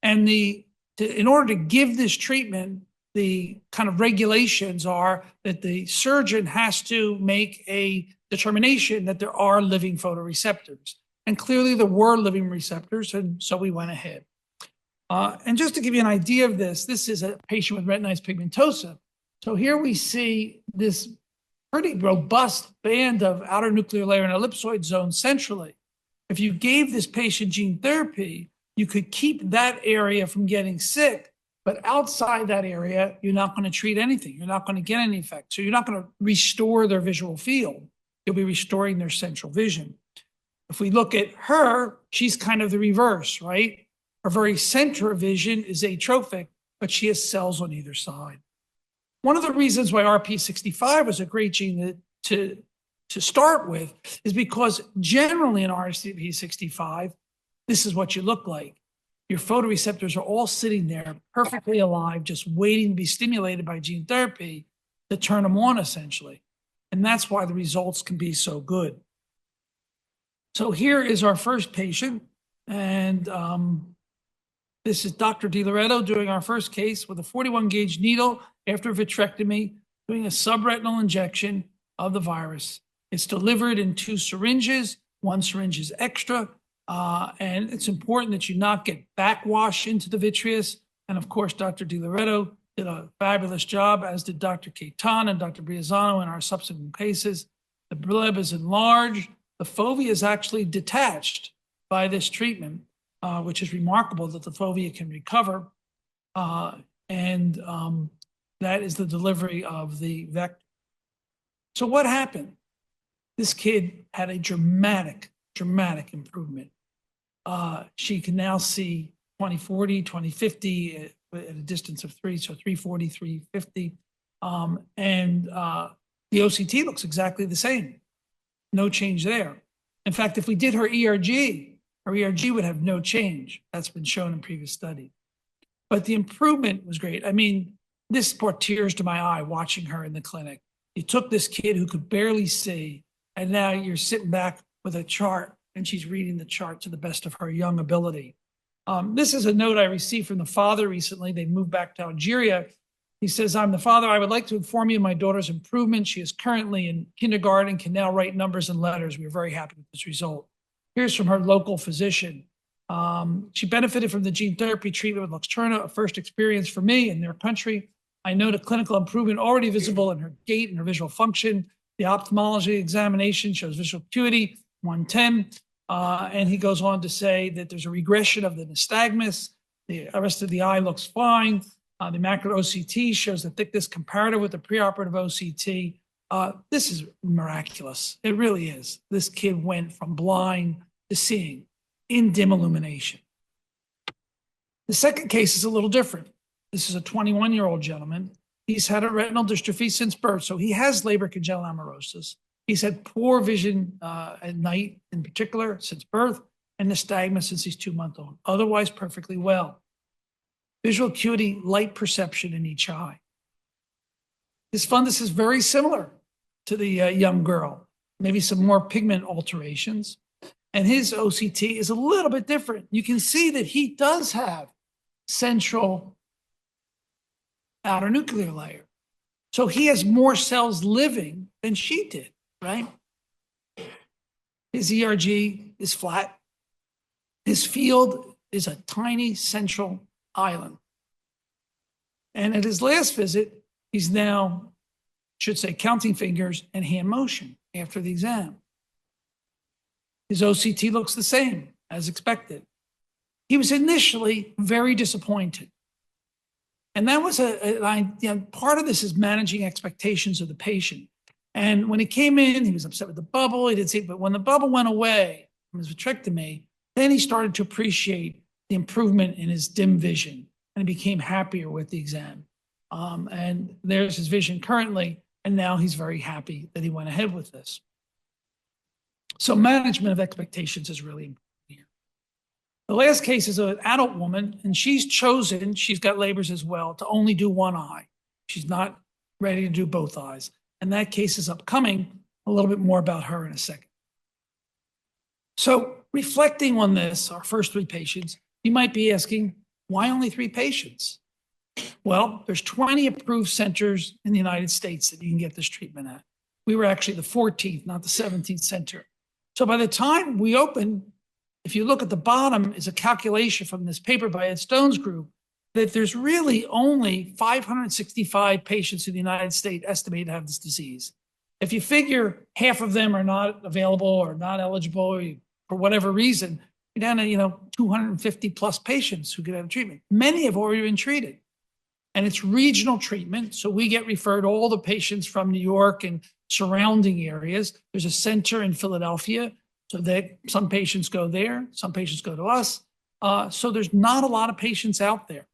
And in order to give this treatment, the kind of regulations are that the surgeon has to make a determination that there are living photoreceptors. And clearly there were living receptors, and so we went ahead. And just to give you an idea of this is a patient with retinitis pigmentosa. So here we see this pretty robust band of outer nuclear layer and ellipsoid zone centrally. If you gave this patient gene therapy, you could keep that area from getting sick, but outside that area, you're not going to treat anything. You're not going to get any effect. So you're not going to restore their visual field. You'll be restoring their central vision. If we look at her, she's kind of the reverse, right? Her very center of vision is atrophic, but she has cells on either side. One of the reasons why RP65 was a great gene to start with is because generally in RP65, this is what you look like. Your photoreceptors are all sitting there perfectly alive, just waiting to be stimulated by gene therapy to turn them on, essentially. And that's why the results can be so good. So here is our first patient, and this is Dr. DiLoretto doing our first case with a 41 gauge needle after vitrectomy, doing a subretinal injection of the virus. It's delivered in 2 syringes. 1 syringe is extra, and it's important that you not get backwash into the vitreous. And of course, Dr. DiLoretto did a fabulous job, as did Dr. Khetan and Dr. Briazzano in our subsequent cases. The bleb is enlarged. The fovea is actually detached by this treatment, which is remarkable that the fovea can recover. And that is the delivery of the vector. So what happened? This kid had a dramatic improvement. She can now see 20/40, 20/50 at a distance of 3, so 340, 350. And the OCT looks exactly the same. No change there. In fact, if we did her ERG would have no change. That's been shown in previous studies. But the improvement was great. I mean, this brought tears to my eye watching her in the clinic. You took this kid who could barely see, and now you're sitting back with a chart, and she's reading the chart to the best of her young ability. This is a note I received from the father recently. They moved back to Algeria. He says, I'm the father. I would like to inform you of my daughter's improvement. She is currently in kindergarten, can now write numbers and letters. We are very happy with this result. Here's from her local physician. She benefited from the gene therapy treatment with Luxturna, a first experience for me in their country. I note a clinical improvement already visible in her gait and her visual function. The ophthalmology examination shows visual acuity, 110. And he goes on to say that there's a regression of the nystagmus. The rest of the eye looks fine. The macular OCT shows the thickness comparative with the preoperative OCT. This is miraculous. It really is. This kid went from blind to seeing in dim illumination. The second case is a little different. This is a 21-year-old gentleman. He's had a retinal dystrophy since birth, so he has Leber congenital amaurosis. He's had poor vision at night in particular since birth, and nystagmus since he's 2 months old. Otherwise, perfectly well. Visual acuity, light perception in each eye. His fundus is very similar to the young girl, maybe some more pigment alterations. And his OCT is a little bit different. You can see that he does have central outer nuclear layer. So he has more cells living than she did, right? His ERG is flat. His field is a tiny central island. And at his last visit, he's now, should say, counting fingers and hand motion after the exam. His OCT looks the same as expected. He was initially very disappointed. And that was part of this is managing expectations of the patient. And when he came in, he was upset with the bubble. He didn't see, but when the bubble went away from his vitrectomy, then he started to appreciate the improvement in his dim vision and he became happier with the exam. And there's his vision currently, and now he's very happy that he went ahead with this. So management of expectations is really important here. The last case is an adult woman, and she's chosen, she's got Leber's as well, to only do one eye. She's not ready to do both eyes. And that case is upcoming. A little bit more about her in a second. So reflecting on this, our first 3 patients, you might be asking, why only 3 patients? Well, there's 20 approved centers in the United States that you can get this treatment at. We were actually the 14th, not the 17th center. So by the time we opened, if you look at the bottom is a calculation from this paper by Ed Stone's group, that there's really only 565 patients in the United States estimated to have this disease. If you figure half of them are not available or not eligible for whatever reason, you're down to 250 plus patients who could have treatment. Many have already been treated. And it's regional treatment. So we get referred all the patients from New York and surrounding areas. There's a center in Philadelphia. So that some patients go there, some patients go to us. So there's not a lot of patients out there.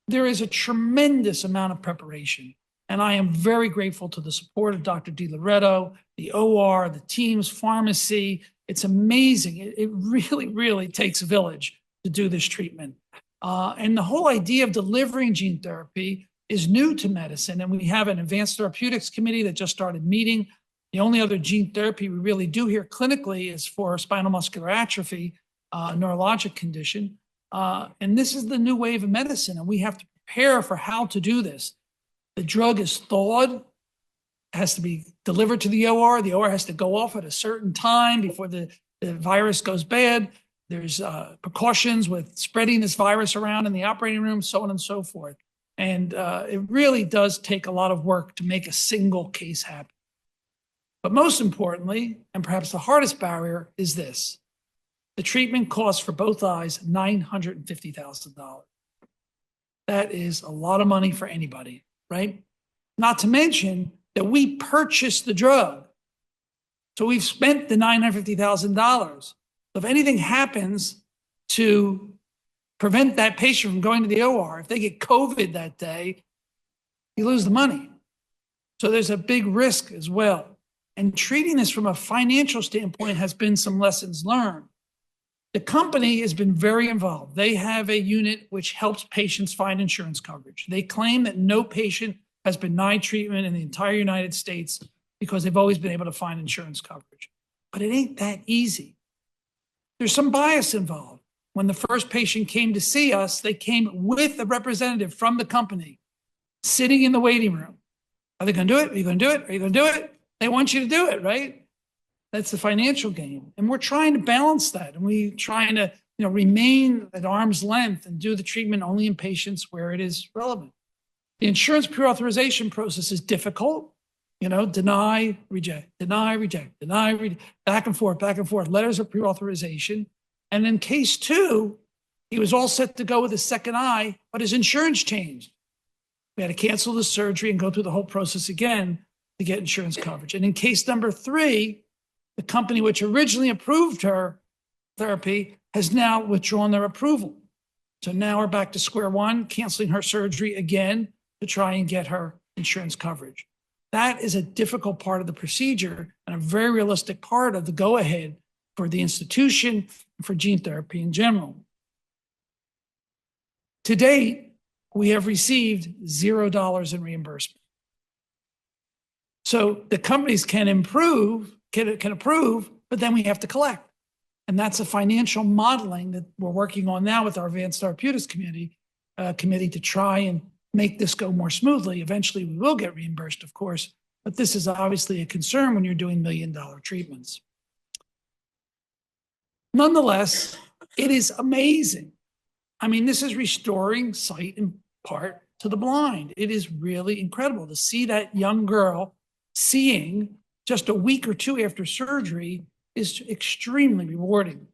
There is a tremendous amount of preparation. And I am very grateful to the support of Dr. DiLoretto, the OR, the teams, pharmacy. It's amazing. It really, really takes a village to do this treatment. And the whole idea of delivering gene therapy is new to medicine. And we have an advanced therapeutics committee that just started meeting. The only other gene therapy we really do here clinically is for spinal muscular atrophy, neurologic condition. And this is the new wave of medicine, and we have to prepare for how to do this. The drug is thawed, has to be delivered to the OR. The OR has to go off at a certain time before the virus goes bad. There's precautions with spreading this virus around in the operating room, so on and so forth. And it really does take a lot of work to make a single case happen. But most importantly, and perhaps the hardest barrier, is this. The treatment costs for both eyes $950,000. That is a lot of money for anybody, right? Not to mention that we purchased the drug. So we've spent the $950,000. So if anything happens to prevent that patient from going to the OR, if they get COVID that day, you lose the money. So there's a big risk as well. And treating this from a financial standpoint has been some lessons learned. The company has been very involved. They have a unit which helps patients find insurance coverage. They claim that no patient has been denied treatment in the entire United States because they've always been able to find insurance coverage. But it ain't that easy. There's some bias involved. When the first patient came to see us, they came with a representative from the company sitting in the waiting room. Are they going to do it? Are you going to do it? Are you going to do it? They want you to do it, right? That's the financial game. And we're trying to balance that. And we're trying to, remain at arm's length and do the treatment only in patients where it is relevant. The insurance pre-authorization process is difficult. Deny, reject, deny, reject, deny, reject, back and forth, letters of pre-authorization. And in case 2, he was all set to go with his second eye, but his insurance changed. We had to cancel the surgery and go through the whole process again to get insurance coverage. And in case number 3, the company which originally approved her therapy has now withdrawn their approval. So now we're back to square one, canceling her surgery again to try and get her insurance coverage. That is a difficult part of the procedure and a very realistic part of the go-ahead for the institution and for gene therapy in general. To date, we have received $0 in reimbursement. So the companies can approve, but then we have to collect. And that's a financial modeling that we're working on now with our Advanced Therapeutics committee to try and make this go more smoothly. Eventually, we will get reimbursed, of course, but this is obviously a concern when you're doing million-dollar treatments. Nonetheless, it is amazing. I mean, this is restoring sight in part to the blind. It is really incredible to see that young girl seeing just a week or 2 after surgery is extremely rewarding.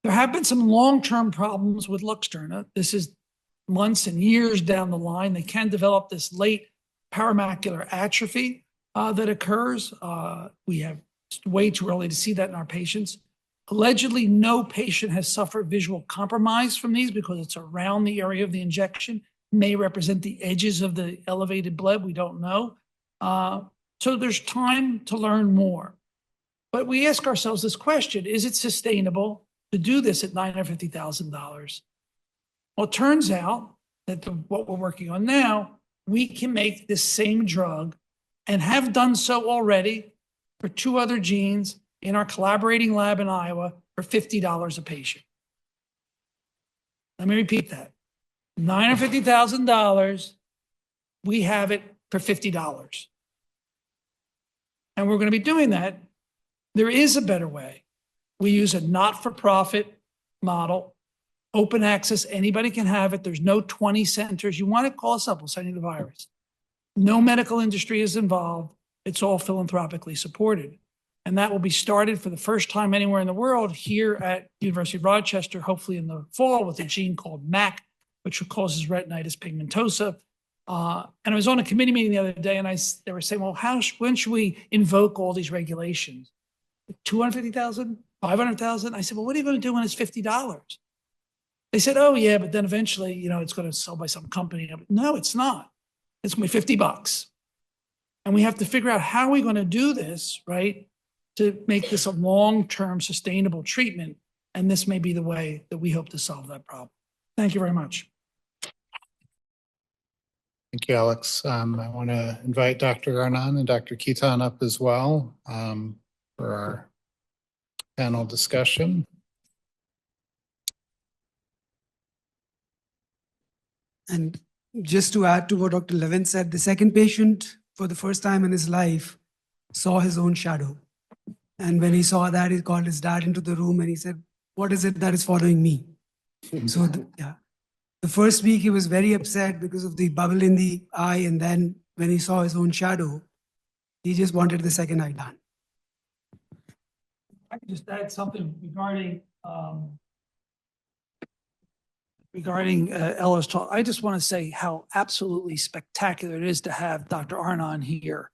There have been some long-term problems with Luxturna. This is months and years down the line. They can develop this late paramacular atrophy that occurs. We have way too early to see that in our patients. Allegedly, no patient has suffered visual compromise from these because it's around the area of the injection, may represent the edges of the elevated bleb. We don't know. So there's time to learn more. But we ask ourselves this question, is it sustainable to do this at $950,000? Well, it turns out that what we're working on now, we can make this same drug and have done so already for 2 other genes in our collaborating lab in Iowa for $50 a patient. Let me repeat that. $950,000, we have it for $50. And we're going to be doing that. There is a better way. We use a not-for-profit model, open access, anybody can have it. There's no 20 centers. You want to call us up, we'll send you the virus. No medical industry is involved. It's all philanthropically supported. And that will be started for the first time anywhere in the world here at University of Rochester, hopefully in the fall, with a gene called MAC, which causes retinitis pigmentosa. And I was on a committee meeting the other day, and they were saying, well, when should we invoke all these regulations? 250,000, 500,000? I said, well, what are you going to do when it's $50? They said, oh yeah, but then eventually, it's going to sell by some company. No, it's not. It's going to be $50. And we have to figure out how we're going to do this, right, to make this a long-term sustainable treatment. And this may be the way that we hope to solve that problem. Thank you very much. Thank you, Alex. I want to invite Dr. Arnon and Dr. Khetan up as well for our panel discussion. And just to add to what Dr. Levin said, the second patient for the first time in his life saw his own shadow. And when he saw that, he called his dad into the room and he said, what is it that is following me? So the first week he was very upset because of the bubble in the eye. And then when he saw his own shadow, he just wanted the second eye done. I can just add something regarding Ella's talk. I just want to say how absolutely spectacular it is to have Dr. Arnon here.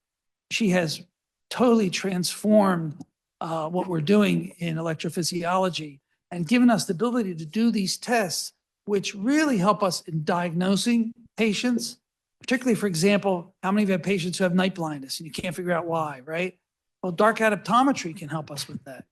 She has totally transformed what we're doing in electrophysiology and given us the ability to do these tests, which really help us in diagnosing patients, particularly, for example, how many of you have patients who have night blindness and you can't figure out why, right? Well, dark optometry can help us with that.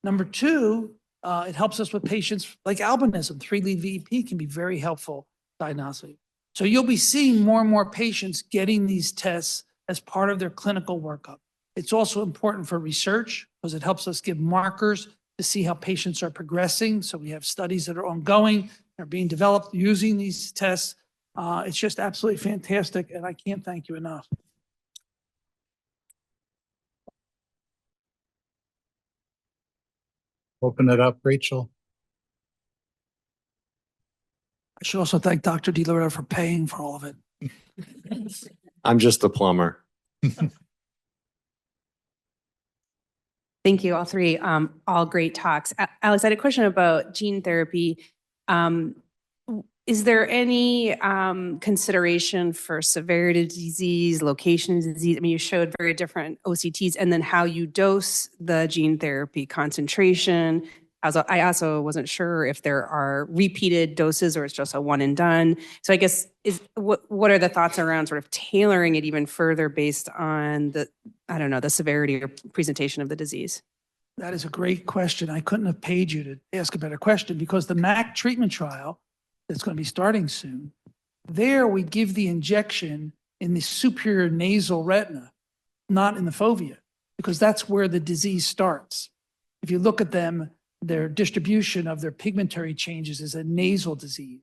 Number 2, it helps us with patients like albinism. 3-lead VEP can be very helpful diagnostic. So you'll be seeing more and more patients getting these tests as part of their clinical workup. It's also important for research because it helps us give markers to see how patients are progressing. So we have studies that are ongoing, are being developed using these tests. It's just absolutely fantastic, and I can't thank you enough. Open it up, Rachel. I should also thank Dr. DiLoretto for paying for all of it. I'm just a plumber. Thank you, all three. All great talks. Alex, I had a question about gene therapy. Is there any consideration for severity of disease, location of disease? I mean, you showed very different OCTs, and then how you dose the gene therapy concentration. I also wasn't sure if there are repeated doses or it's just a one and done. So I guess what are the thoughts around sort of tailoring it even further based on the severity or presentation of the disease? That is a great question. I couldn't have paid you to ask a better question, because the MAC treatment trial that's going to be starting soon, there we give the injection in the superior nasal retina, not in the fovea, because that's where the disease starts. If you look at them, their distribution of their pigmentary changes is a nasal disease.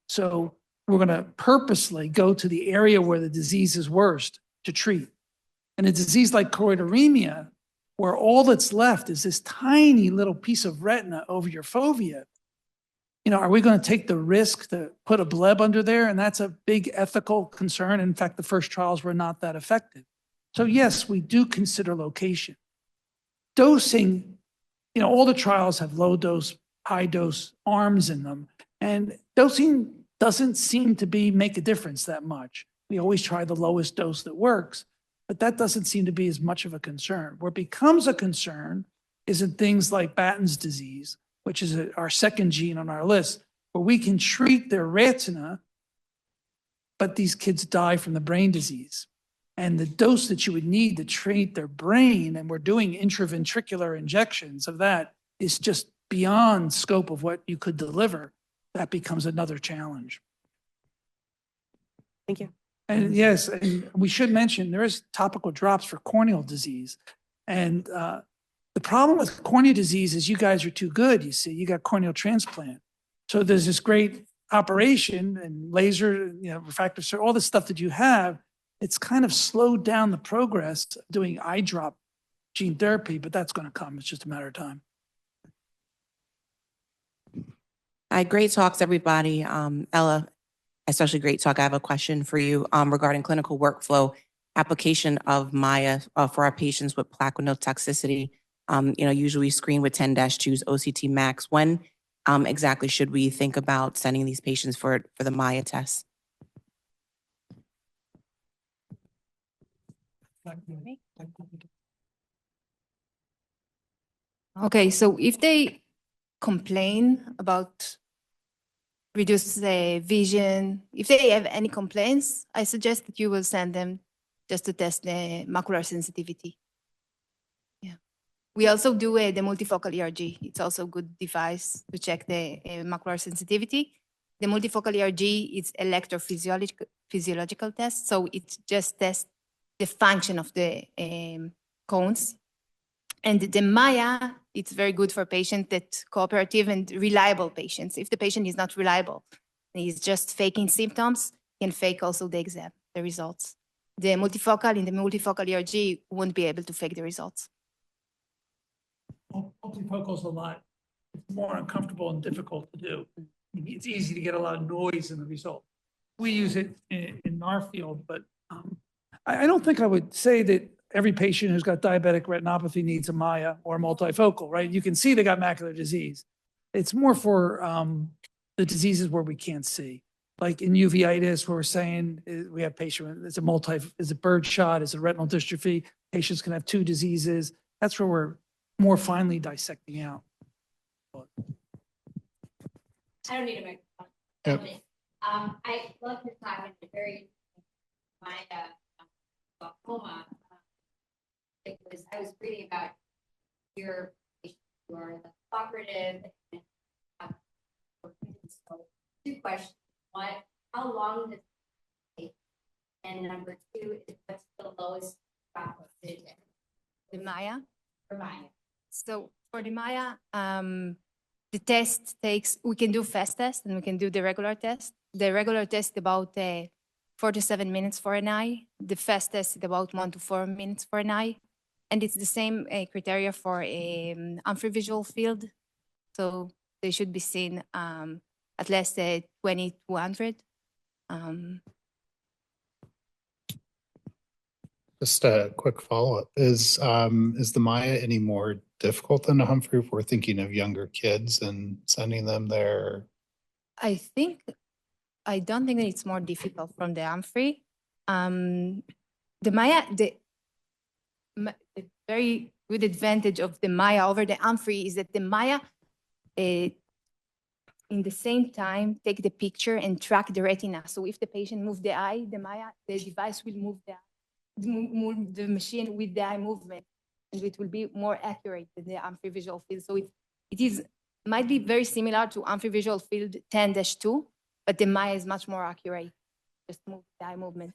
So we're going to purposely go to the area where the disease is worst to treat. And a disease like choroideremia, where all that's left is this tiny little piece of retina over your fovea, are we going to take the risk to put a bleb under there? And that's a big ethical concern. In fact, the first trials were not that effective. So yes, we do consider location. Dosing, all the trials have low dose, high dose arms in them. And dosing doesn't seem to make a difference that much. We always try the lowest dose that works, but that doesn't seem to be as much of a concern. Where it becomes a concern is in things like Batten's disease, which is our second gene on our list, where we can treat their retina, but these kids die from the brain disease. And the dose that you would need to treat their brain, and we're doing intraventricular injections of that, is just beyond scope of what you could deliver. That becomes another challenge. Thank you. And yes, and we should mention there is topical drops for corneal disease. And the problem with corneal disease is you guys are too good, you see. You got corneal transplant. So there's this great operation and laser, refractive surgery, all the stuff that you have. It's kind of slowed down the progress of doing eye drop gene therapy, but that's going to come. It's just a matter of time. Hi, great talks, everybody. Ella, especially great talk. I have a question for you regarding clinical workflow application of MAIA for our patients with plaque with no toxicity. Usually screen with 10-2's OCT max. When exactly should we think about sending these patients for the MAIA test? Okay, so if they complain about reduced vision, if they have any complaints, I suggest that you will send them just to test the macular sensitivity. Yeah. We also do the multifocal ERG. It's also a good device to check the macular sensitivity. The multifocal ERG is electrophysiological test, so it just tests the function of the cones. And the MAIA, it's very good for patients that cooperative and reliable patients. If the patient is not reliable, he's just faking symptoms, can fake also the exam, the results. The multifocal ERG won't be able to fake the results. Multifocal is a lot. It's more uncomfortable and difficult to do. It's easy to get a lot of noise in the result. We use it in our field, but I don't think I would say that every patient who's got diabetic retinopathy needs a MAIA or multifocal, right? You can see they got macular disease. It's more for the diseases where we can't see. Like in uveitis, where we're saying we have patient, it's a bird shot, it's a retinal dystrophy. Patients can have two diseases. That's where we're more finely dissecting out. I don't need a microphone. Yep. I love your talk and the very glaucoma. I was reading about your patients who are cooperative. And, so 2 questions. One, how long does it take? And number 2 is what's the lowest drop of vision? The MAIA? For MAIA. So For the Maya, the test takes, we can do fast test and we can do the regular test. The regular test about 4 to 7 minutes for an eye. The fast test is about 1 to 4 minutes for an eye. And it's the same criteria for a visual field. So they should be seen at least 20 to 100. Just a quick follow-up. Is the Maya any more difficult than the Humphrey if we're thinking of younger kids and sending them there? I don't think that it's more difficult from the Humphrey. The Maya, the very good advantage of the Maya over the Humphrey is that the Maya, in the same time, take the picture and track the retina. So if the patient moves the eye, the Maya, the device will move the machine with the eye movement, and it will be more accurate than the Humphrey visual field. So it might be very similar to Humphrey visual field 10-2, but the Maya is much more accurate. Just move the eye movement.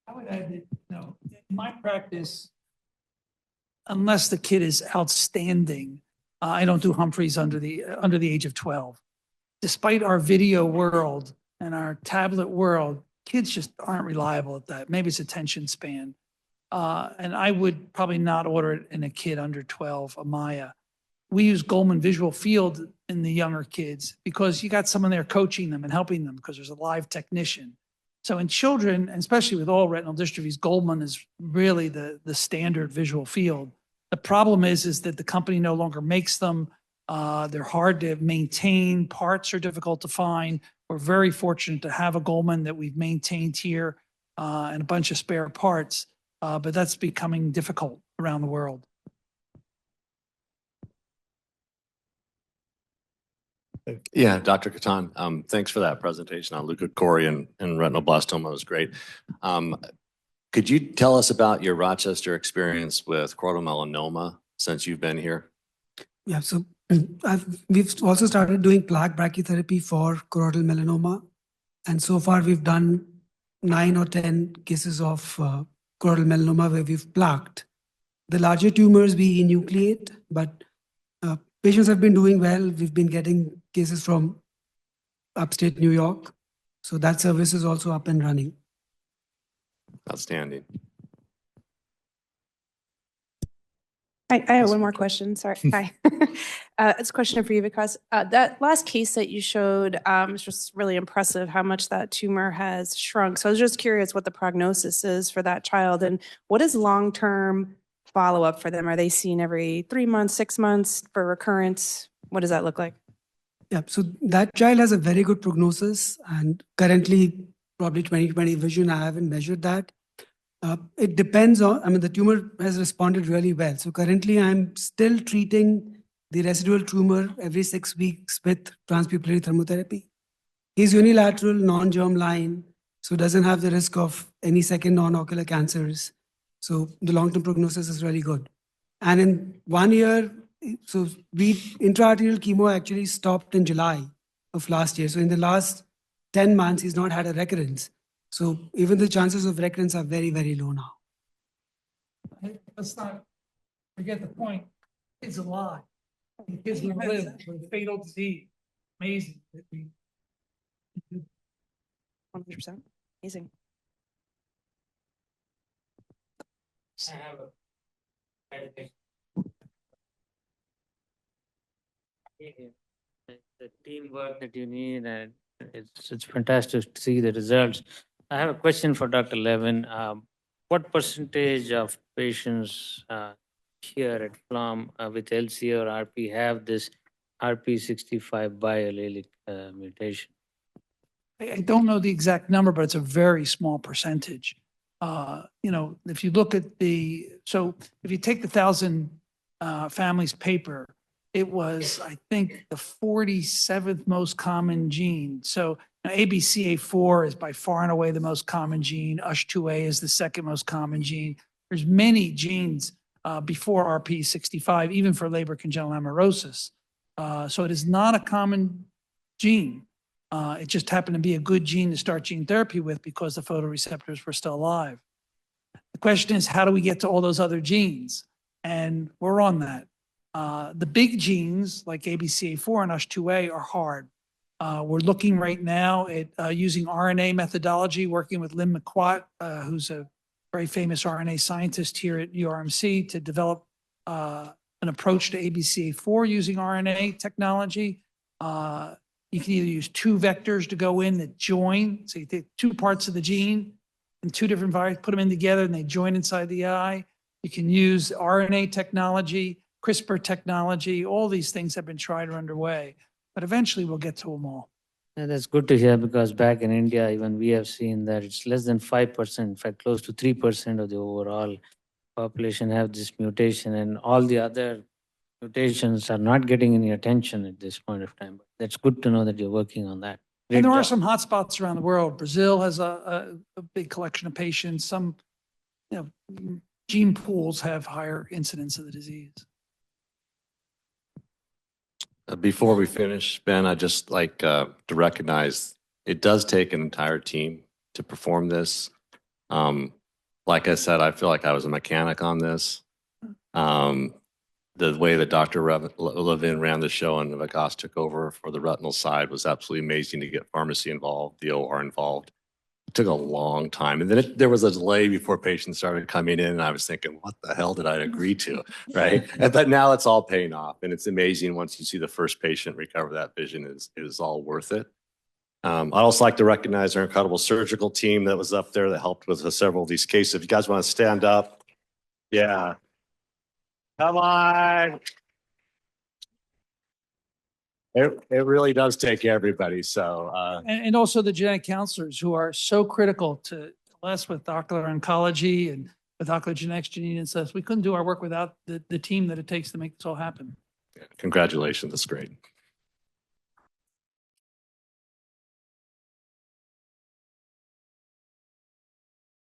I would add that, in my practice, unless the kid is outstanding, I don't do Humphreys under the age of 12. Despite our video world and our tablet world, kids just aren't reliable at that. Maybe it's attention span. And I would probably not order it in a kid under 12, a Maya. We use Goldman Visual Field in the younger kids because you got someone there coaching them and helping them because there's a live technician. So in children, and especially with all retinal dystrophies, Goldman is really the standard visual field. The problem is that the company no longer makes them. They're hard to maintain. Parts are difficult to find. We're very fortunate to have a Goldman that we've maintained here and a bunch of spare parts, but that's becoming difficult around the world. Yeah, Dr. Khetan, thanks for that presentation on leukocoria and retinoblastoma. It was great. Could you tell us about your Rochester experience with choroidal melanoma since you've been here? Yeah, so we've also started doing plaque brachytherapy for choroidal melanoma. And so far we've done 9 or 10 cases of choroidal melanoma where we've plaqued. The larger tumors we enucleate, but patients have been doing well. We've been getting cases from upstate New York. So that service is also up and running. Outstanding. I have one more question. Sorry. Hi. It's a question for you, Vikas. That last case that you showed is just really impressive how much that tumor has shrunk. So I was just curious what the prognosis is for that child and what is long-term follow-up for them? Are they seen every 3 months, 6 months for recurrence? What does that look like? Yeah, so that child has a very good prognosis and currently probably 20/20 vision. I haven't measured that. It depends on, the tumor has responded really well. So currently I'm still treating the residual tumor every 6 weeks with transpupillary thermotherapy. He's unilateral, non-germline, so doesn't have the risk of any second non-ocular cancers. So the long-term prognosis is really good. And in 1 year, so intraarterial chemo actually stopped in July of last year. So in the last 10 months, he's not had a recurrence. So even the chances of recurrence are very, very low now. Let's not forget the point. Kids alive. Kids will live with fatal disease. Amazing. 100%. Amazing. I have the teamwork that you need, and it's fantastic to see the results. I have a question for Dr. Levin. What percentage of patients here at Flaum with LC or RP have this RP65 biallelic mutation? I don't know the exact number, but it's a very small percentage. If you look at if you take the 1,000 families paper, it was, I think, the 47th most common gene. So ABCA4 is by far and away the most common gene. USH2A is the second most common gene. There's many genes before RP65, even for Leber congenital amaurosis. So it is not a common gene. It just happened to be a good gene to start gene therapy with because the photoreceptors were still alive. The question is, how do we get to all those other genes? And we're on that. The big genes like ABCA4 and USH2A are hard. We're looking right now at using RNA methodology, working with Lynn McQuat, who's a very famous RNA scientist here at URMC, to develop an approach to ABCA4 using RNA technology. You can either use two vectors to go in that join. So you take two parts of the gene and two different viruses, put them in together and they join inside the eye. You can use RNA technology, CRISPR technology. All these things have been tried or underway, but eventually we'll get to them all. Yeah, that's good to hear because back in India, even we have seen that it's less than 5%, in fact, close to 3% of the overall population have this mutation, and all the other mutations are not getting any attention at this point of time. That's good to know that you're working on that. Great And there are job. some hotspots around the world. Brazil has a big collection of patients. Some, gene pools have higher incidence of the disease. Before we finish, Ben, I'd just like to recognize it does take an entire team to perform this. Like I said, I feel like I was a mechanic on this. The way that Dr. Levin ran the show and Vikas took over for the retinal side was absolutely amazing to get pharmacy involved, the OR involved. It took a long time. And then there was a delay before patients started coming in. And I was thinking, what the hell did I agree to? Right. But now it's all paying off. And it's amazing once you see the first patient recover that vision, it is all worth it. I'd also like to recognize our incredible surgical team that was up there that helped with several of these cases. If you guys want to stand up. Yeah. Come on. It really does take everybody. So, And also the genetic counselors who are so critical to us with ocular oncology and with ocular genetics, Janine and stuff. We couldn't do our work without the team that it takes to make this all happen. congratulations. That's great.